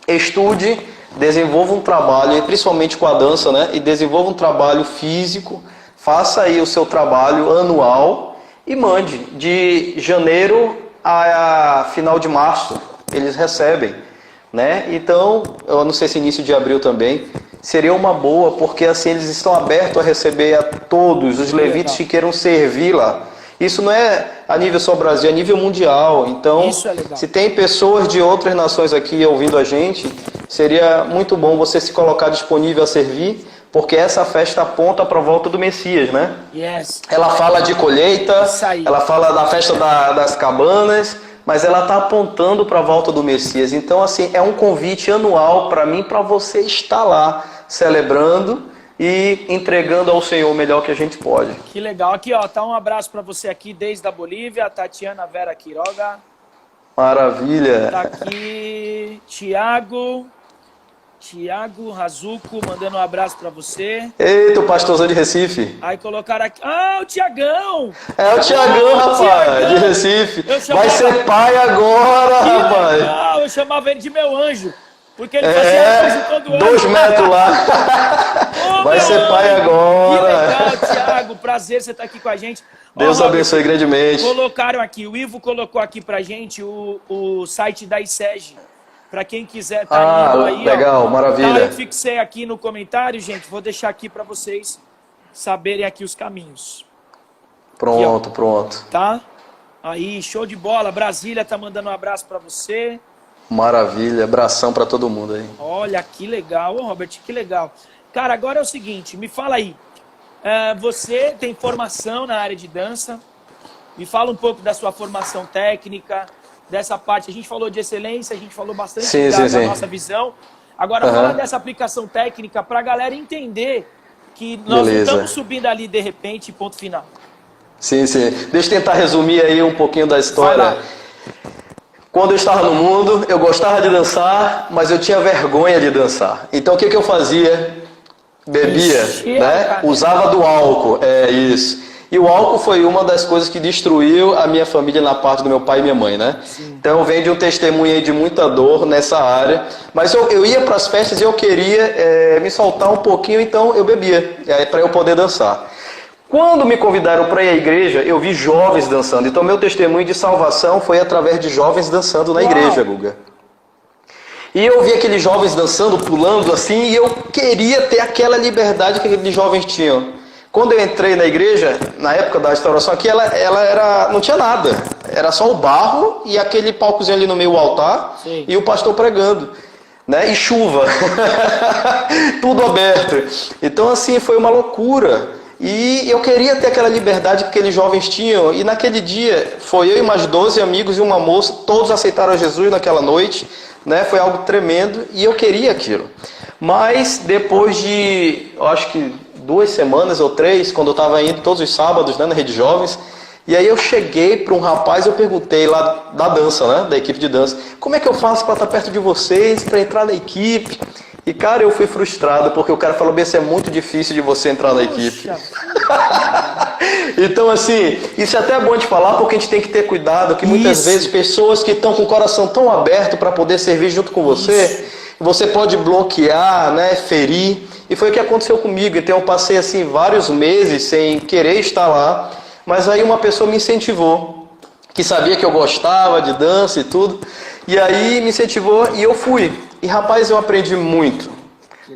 estude, desenvolva um trabalho, principalmente com a dança, né? E desenvolva um trabalho físico, faça aí o seu trabalho anual e mande. De janeiro a final de março, eles recebem, né? Então, eu não sei se início de abril também, seria uma boa, porque assim eles estão abertos a receber a todos os levitas que queiram servir lá. Isso não é a nível só Brasil, é a nível mundial. Então, se tem pessoas de outras nações aqui ouvindo a gente, seria muito bom você se colocar disponível a servir, porque essa festa aponta para a volta do Messias, né? Yes. Ela fala de colheita, ela fala da festa das cabanas, mas ela está apontando para a volta do Messias. Então, assim, é um convite anual para mim, para você estar lá, celebrando e entregando ao Senhor o melhor que a gente pode. Que legal. Aqui, ó, tá um abraço para você aqui desde a Bolívia, Tatiana Vera Quiroga. Maravilha. Tá aqui Tiago Razuco, mandando um abraço para você. Eita, o pastorzão de Recife. Aí colocaram aqui, o Tiagão. É o Tiagão, rapaz, de Recife. Vai ser pai agora, rapaz. Legal. Eu chamava ele de meu anjo. Porque ele fazia anjo todo ano. 2 metros lá. Vai ser pai agora. Que legal, Tiago. Prazer você estar aqui com a gente. Deus abençoe grandemente. Colocaram aqui, o Ivo colocou aqui pra gente o site da ISEG. Pra quem quiser tá indo aí. Legal, maravilha. Eu fixei aqui no comentário, gente. Vou deixar aqui pra vocês saberem aqui os caminhos. Pronto, aqui, pronto. Tá? Aí, show de bola. Brasília tá mandando um abraço pra você. Maravilha, abração para todo mundo aí. Olha, que legal, Robert, que legal. Cara, agora é o seguinte, me fala aí. Você tem formação na área de dança. Me fala um pouco da sua formação técnica, dessa parte. A gente falou de excelência, a gente falou bastante da nossa visão. Agora, fala dessa aplicação técnica para a galera entender que nós não estamos subindo ali de repente, ponto final. Sim. Deixa eu tentar resumir aí um pouquinho da história. Quando eu estava no mundo, eu gostava de dançar, mas eu tinha vergonha de dançar. Então o que eu fazia? Bebia, né? Usava do álcool, isso. E o álcool foi uma das coisas que destruiu a minha família na parte do meu pai e minha mãe, né? Sim. Então eu venho de um testemunho aí de muita dor nessa área. Mas eu ia para as festas e eu queria me soltar um pouquinho, então eu bebia, para eu poder dançar. Quando me convidaram para ir à igreja, eu vi jovens dançando. Então, meu testemunho de salvação foi através de jovens dançando na igreja, Guga. E eu vi aqueles jovens dançando, pulando assim, e eu queria ter aquela liberdade que aqueles jovens tinham. Quando eu entrei na igreja, na época da restauração aqui, não tinha nada. Era só o barro e aquele palcozinho ali no meio do altar. Sim. E o pastor pregando. Né? E chuva. Tudo aberto. Então, assim, foi uma loucura. E eu queria ter aquela liberdade que aqueles jovens tinham. E naquele dia, foi eu e mais 12 amigos e uma moça. Todos aceitaram a Jesus naquela noite. Né? Foi algo tremendo. E eu queria aquilo. Mas depois de, eu acho que 2 semanas ou 3, quando eu estava indo todos os sábados, né, na Rede Jovens. E aí eu cheguei para um rapaz, eu perguntei lá da dança, né, da equipe de dança. Como é que eu faço para estar perto de vocês, para entrar na equipe? E, cara, eu fui frustrado, porque o cara falou, bem, isso é muito difícil de você entrar na equipe. Então, assim, isso é até bom de falar, porque a gente tem que ter cuidado, que muitas vezes pessoas que estão com o coração tão aberto para poder servir junto com você, você pode bloquear, né, ferir. E foi o que aconteceu comigo. Então eu passei assim vários meses sem querer estar lá, mas aí uma pessoa me incentivou, que sabia que eu gostava de dança e tudo, e aí me incentivou e eu fui. E rapaz, eu aprendi muito,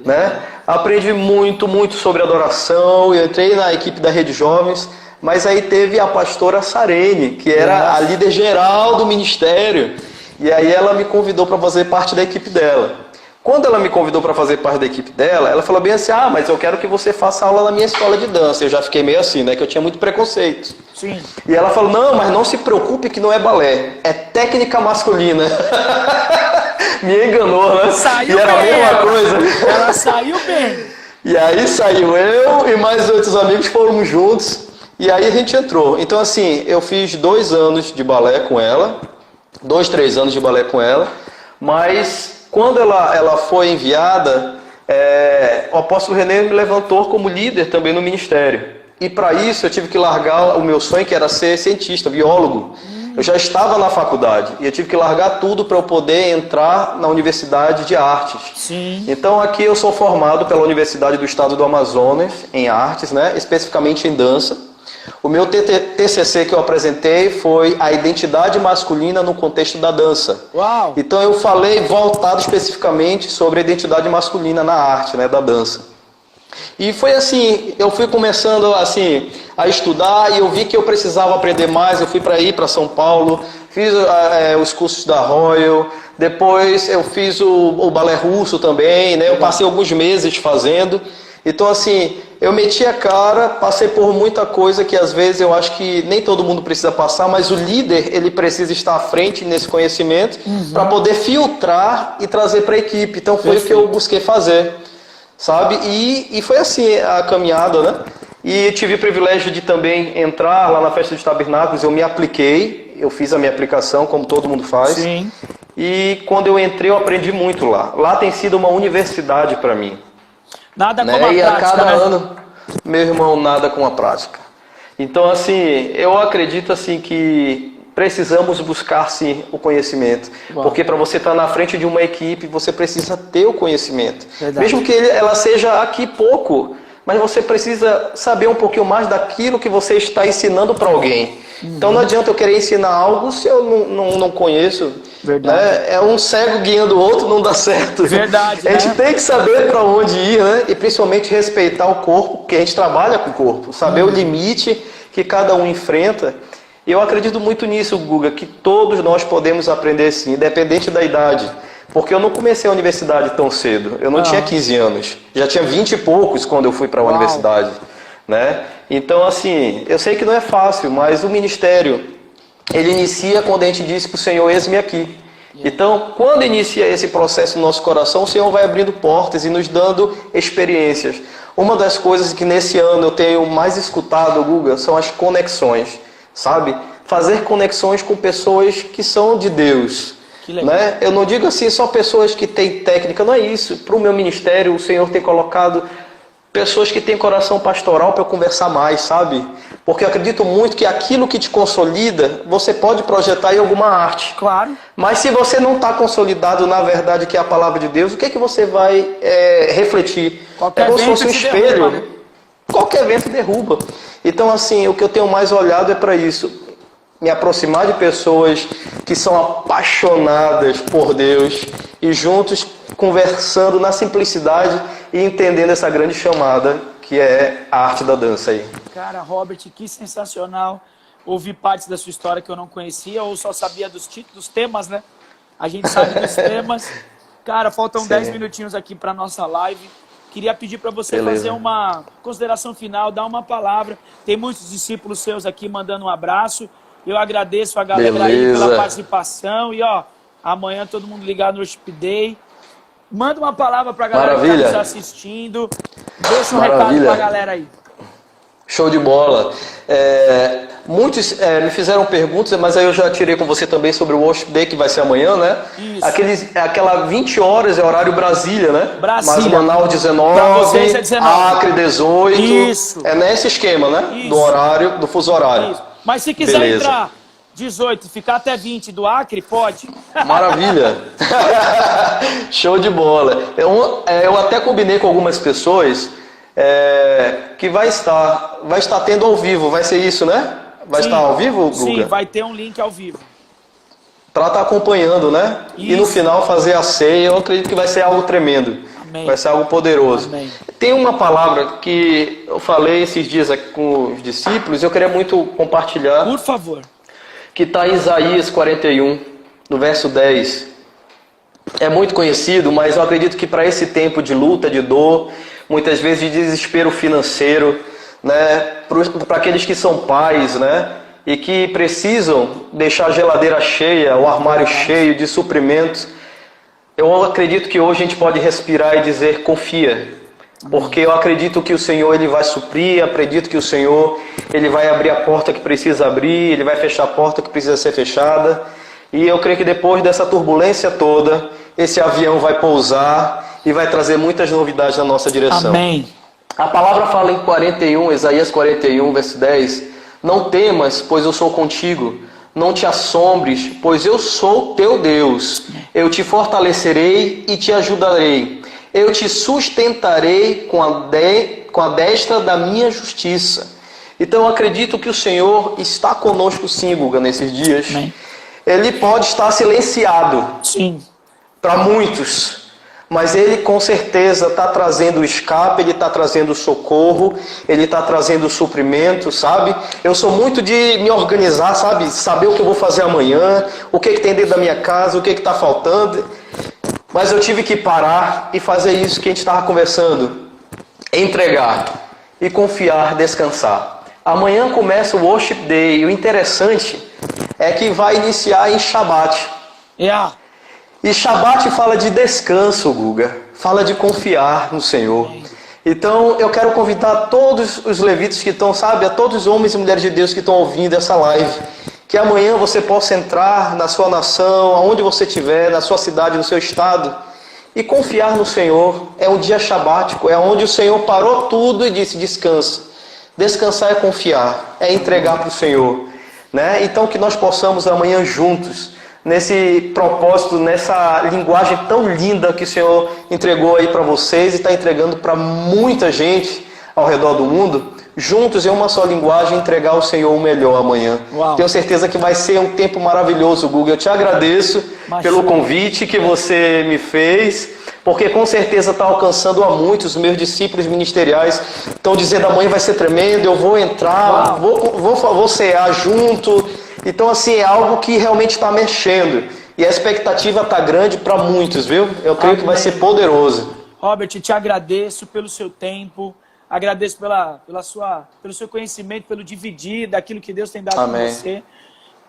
né? Aprendi muito, muito sobre adoração. Eu entrei na equipe da Rede Jovens, mas aí teve a pastora Sarene, que era a líder geral do ministério, e aí ela me convidou para fazer parte da equipe dela. Quando ela me convidou para fazer parte da equipe dela, ela falou bem assim, mas eu quero que você faça aula na minha escola de dança. Eu já fiquei meio assim, né, que eu tinha muito preconceito. Sim. E ela falou, não, mas não se preocupe que não é balé, é técnica masculina. Me enganou, né? Saiu e era bem, a mesma coisa. Ela saiu bem. E aí saiu eu e mais outros amigos, fomos juntos, e aí a gente entrou. Então assim, eu fiz 2 anos de balé com ela, 2, 3 anos de balé com ela, mas quando ela foi enviada, o apóstolo René me levantou como líder também no ministério. E para isso eu tive que largar o meu sonho, que era ser cientista, biólogo. Eu já estava na faculdade e eu tive que largar tudo para eu poder entrar na Universidade de Artes. Sim. Então aqui eu sou formado pela Universidade do Estado do Amazonas em artes, né? Especificamente em dança. O meu TCC que eu apresentei foi a identidade masculina no contexto da dança. Uau! Então eu falei voltado especificamente sobre a identidade masculina na arte, né, da dança. E foi assim, eu fui começando assim a estudar e eu vi que eu precisava aprender mais. Eu fui para São Paulo, fiz os cursos da Royal, depois eu fiz o balé russo também, né? Eu passei alguns meses fazendo. Então assim, eu meti a cara, passei por muita coisa que às vezes eu acho que nem todo mundo precisa passar, mas o líder, ele precisa estar à frente nesse conhecimento para poder filtrar e trazer para a equipe. Então foi o que eu busquei fazer, sabe? E foi assim a caminhada, né? E tive o privilégio de também entrar lá na Festa dos Tabernáculos, eu me apliquei, eu fiz a minha aplicação, como todo mundo faz. Sim. E quando eu entrei, eu aprendi muito lá. Lá tem sido uma universidade para mim. Nada como a E prática, a cada né? ano, meu irmão, nada com a prática. Então, assim, eu acredito assim que precisamos buscar, sim, o conhecimento. Uau. Porque para você estar na frente de uma equipe, você precisa ter o conhecimento. Verdade. Mesmo que ela seja aqui pouco, mas você precisa saber um pouquinho mais daquilo que você está ensinando para alguém. Então não adianta eu querer ensinar algo se eu não conheço. Verdade. Né? É um cego guiando o outro, não dá certo. Verdade, A gente né? tem que saber para onde ir, né? E principalmente respeitar o corpo, porque a gente trabalha com o corpo. Saber o limite que cada um enfrenta. E eu acredito muito nisso, Guga, que todos nós podemos aprender sim, independente da idade. Porque eu não comecei a universidade tão cedo. Eu não tinha 15 anos. Já tinha 20 e poucos quando eu fui para a universidade. Né? Então, assim, eu sei que não é fácil, mas o ministério, ele inicia quando a gente diz para o Senhor, eis-me aqui. Então, quando inicia esse processo no nosso coração, o Senhor vai abrindo portas e nos dando experiências. Uma das coisas que nesse ano eu tenho mais escutado, Guga, são as conexões, sabe? Fazer conexões com pessoas que são de Deus. Que legal. Né? Eu não digo assim só pessoas que têm técnica, não é isso. Para o meu ministério, o Senhor tem colocado pessoas que têm coração pastoral para eu conversar mais, sabe? Porque eu acredito muito que aquilo que te consolida, você pode projetar em alguma arte. Claro. Mas se você não está consolidado na verdade que é a palavra de Deus, o que é que você vai refletir? Qualquer É como se fosse um vento te espelho. derruba, né? Qualquer vento derruba. Então, assim, o que eu tenho mais olhado é para isso. Me aproximar de pessoas que são apaixonadas por Deus e juntos conversando na simplicidade e entendendo essa grande chamada que é a arte da dança aí. Cara, Robert, que sensacional. Ouvi partes da sua história que eu não conhecia ou só sabia dos títulos, dos temas, né? A gente sabe dos temas. Cara, faltam 10 minutinhos aqui para nossa live. Queria pedir para você fazer uma consideração final, dar uma palavra. Tem muitos discípulos seus aqui mandando um abraço. Eu agradeço a galera aí pela participação. E ó, amanhã todo mundo ligado no Worship Day. Manda uma palavra para a galera que está nos assistindo. Deixa um recado para a galera aí. Show de bola. Muitos me fizeram perguntas, mas aí eu já tirei com você também sobre o Worship Day, que vai ser amanhã, né? Isso. Aquela 20 horas é horário Brasília, né? Brasília. Mas Manaus 19, pra vocês é 19. Acre 18. Isso. É nesse esquema, né? Isso. Do horário, do fuso horário. Isso. Mas se quiser entrar 18, ficar até 20 do Acre, pode. Maravilha! Show de bola. Eu até combinei com algumas pessoas que vai estar tendo ao vivo, vai ser isso, né? Vai estar ao vivo, Guga? Sim, vai ter um link ao vivo. Para estar acompanhando, né? Isso. E no final fazer a ceia, eu acredito que vai ser algo tremendo. Amém. Vai ser algo poderoso. Amém. Tem uma palavra que eu falei esses dias aqui com os discípulos, eu queria muito compartilhar. Por favor. Que está em Isaías 41, no verso 10. É muito conhecido, mas eu acredito que para esse tempo de luta, de dor, muitas vezes de desespero financeiro, né, para aqueles que são pais, né, e que precisam deixar a geladeira cheia, o armário cheio de suprimentos, eu acredito que hoje a gente pode respirar e dizer confia. Porque eu acredito que o Senhor ele vai suprir, acredito que o Senhor ele vai abrir a porta que precisa abrir, ele vai fechar a porta que precisa ser fechada. E eu creio que depois dessa turbulência toda, esse avião vai pousar e vai trazer muitas novidades na nossa direção. Amém. A palavra fala em 41, Isaías 41, verso 10. Não temas, pois eu sou contigo. Não te assombres, pois eu sou teu Deus. Eu te fortalecerei e te ajudarei. Eu te sustentarei com a destra da minha justiça. Então eu acredito que o Senhor está conosco sim, Guga, nesses dias. Amém. Ele pode estar silenciado. Sim. Para muitos. Mas Ele com certeza está trazendo o escape, Ele está trazendo o socorro, Ele está trazendo o suprimento, sabe? Eu sou muito de me organizar, sabe? Saber o que eu vou fazer amanhã, o que tem dentro da minha casa, o que está faltando. Mas eu tive que parar e fazer isso que a gente estava conversando. Entregar e confiar, descansar. Amanhã começa o Worship Day e o interessante é que vai iniciar em Shabat. Yeah. E Shabat fala de descanso, Guga. Fala de confiar no Senhor. Então eu quero convidar todos os levitas que estão, sabe, a todos os homens e mulheres de Deus que estão ouvindo essa live, que amanhã você possa entrar na sua nação, aonde você estiver, na sua cidade, no seu estado, e confiar no Senhor. É um dia sabático, é onde o Senhor parou tudo e disse descansa. Descansar é confiar, é entregar para o Senhor, né? Então que nós possamos amanhã juntos, nesse propósito, nessa linguagem tão linda que o Senhor entregou aí para vocês e está entregando para muita gente ao redor do mundo, juntos em uma só linguagem, entregar ao Senhor o melhor amanhã. Uau. Tenho certeza que vai ser um tempo maravilhoso, Guga. Eu te agradeço pelo convite que você me fez, porque com certeza está alcançando a muitos. Os meus discípulos ministeriais estão dizendo amanhã vai ser tremendo, eu vou entrar, vou cear junto. Então assim, é algo que realmente está mexendo. E a expectativa está grande para muitos, viu? Eu creio que vai ser poderoso. Robert, te agradeço pelo seu tempo. Agradeço pelo seu conhecimento, pelo dividir daquilo que Deus tem dado para você.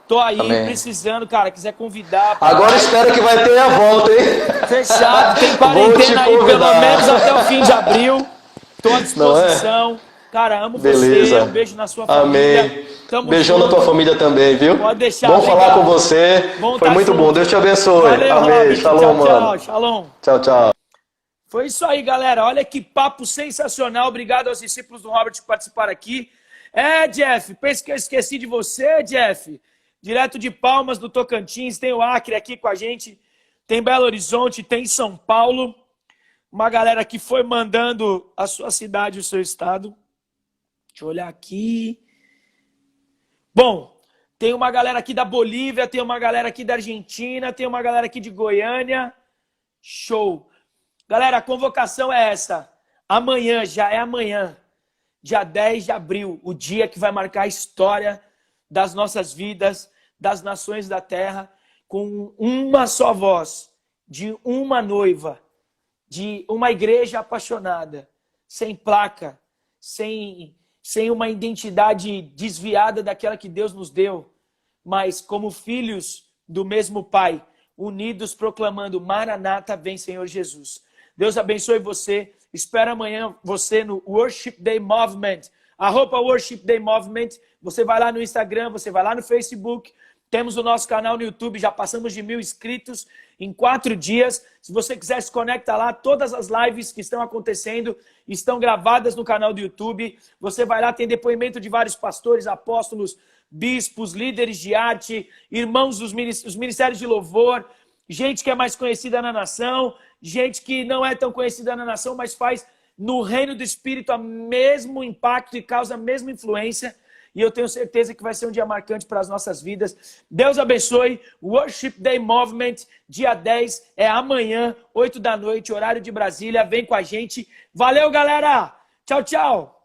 Tô aí precisando, cara, quiser convidar. Agora espero que vai ter a volta, hein? Fechado, tem quarentena aí pelo menos até o fim de abril. Tô à disposição. Cara, amo você, um beijo na sua família. Amém. Beijão na tua família também, viu? Pode deixar. Bom falar com você. Foi muito bom. Deus te abençoe. Valeu, amém. Robert. Shalom, tchau, mano. Tchau, shalom. Tchau, tchau. Foi isso aí, galera. Olha que papo sensacional. Obrigado aos discípulos do Robert por participar aqui. Jeff, pensa que eu esqueci de você, Jeff. Direto de Palmas, do Tocantins. Tem o Acre aqui com a gente. Tem Belo Horizonte, tem São Paulo. Uma galera que foi mandando a sua cidade, o seu estado. Deixa eu olhar aqui. Bom, tem uma galera aqui da Bolívia, tem uma galera aqui da Argentina, tem uma galera aqui de Goiânia. Show. Galera, a convocação é essa. Amanhã, já é amanhã, dia 10 de abril, o dia que vai marcar a história das nossas vidas, das nações da terra, com uma só voz, de uma noiva, de uma igreja apaixonada, sem placa, sem uma identidade desviada daquela que Deus nos deu, mas como filhos do mesmo Pai, unidos proclamando Maranata, vem Senhor Jesus. Deus abençoe você. Espero amanhã você no Worship Day Movement. @Worship Day Movement. Você vai lá no Instagram, você vai lá no Facebook Temos o nosso canal no YouTube, já passamos de 1.000 inscritos em 4 dias. Se você quiser, se conecta lá. Todas as lives que estão acontecendo estão gravadas no canal do YouTube. Você vai lá, tem depoimento de vários pastores, apóstolos, bispos, líderes de arte, irmãos dos ministérios de louvor, gente que é mais conhecida na nação, gente que não é tão conhecida na nação, mas faz no reino do Espírito o mesmo impacto e causa a mesma influência. E eu tenho certeza que vai ser um dia marcante para as nossas vidas. Deus abençoe. Worship Day Movement, dia 10, é amanhã, 8 da noite, horário de Brasília. Vem com a gente. Valeu, galera! Tchau, tchau!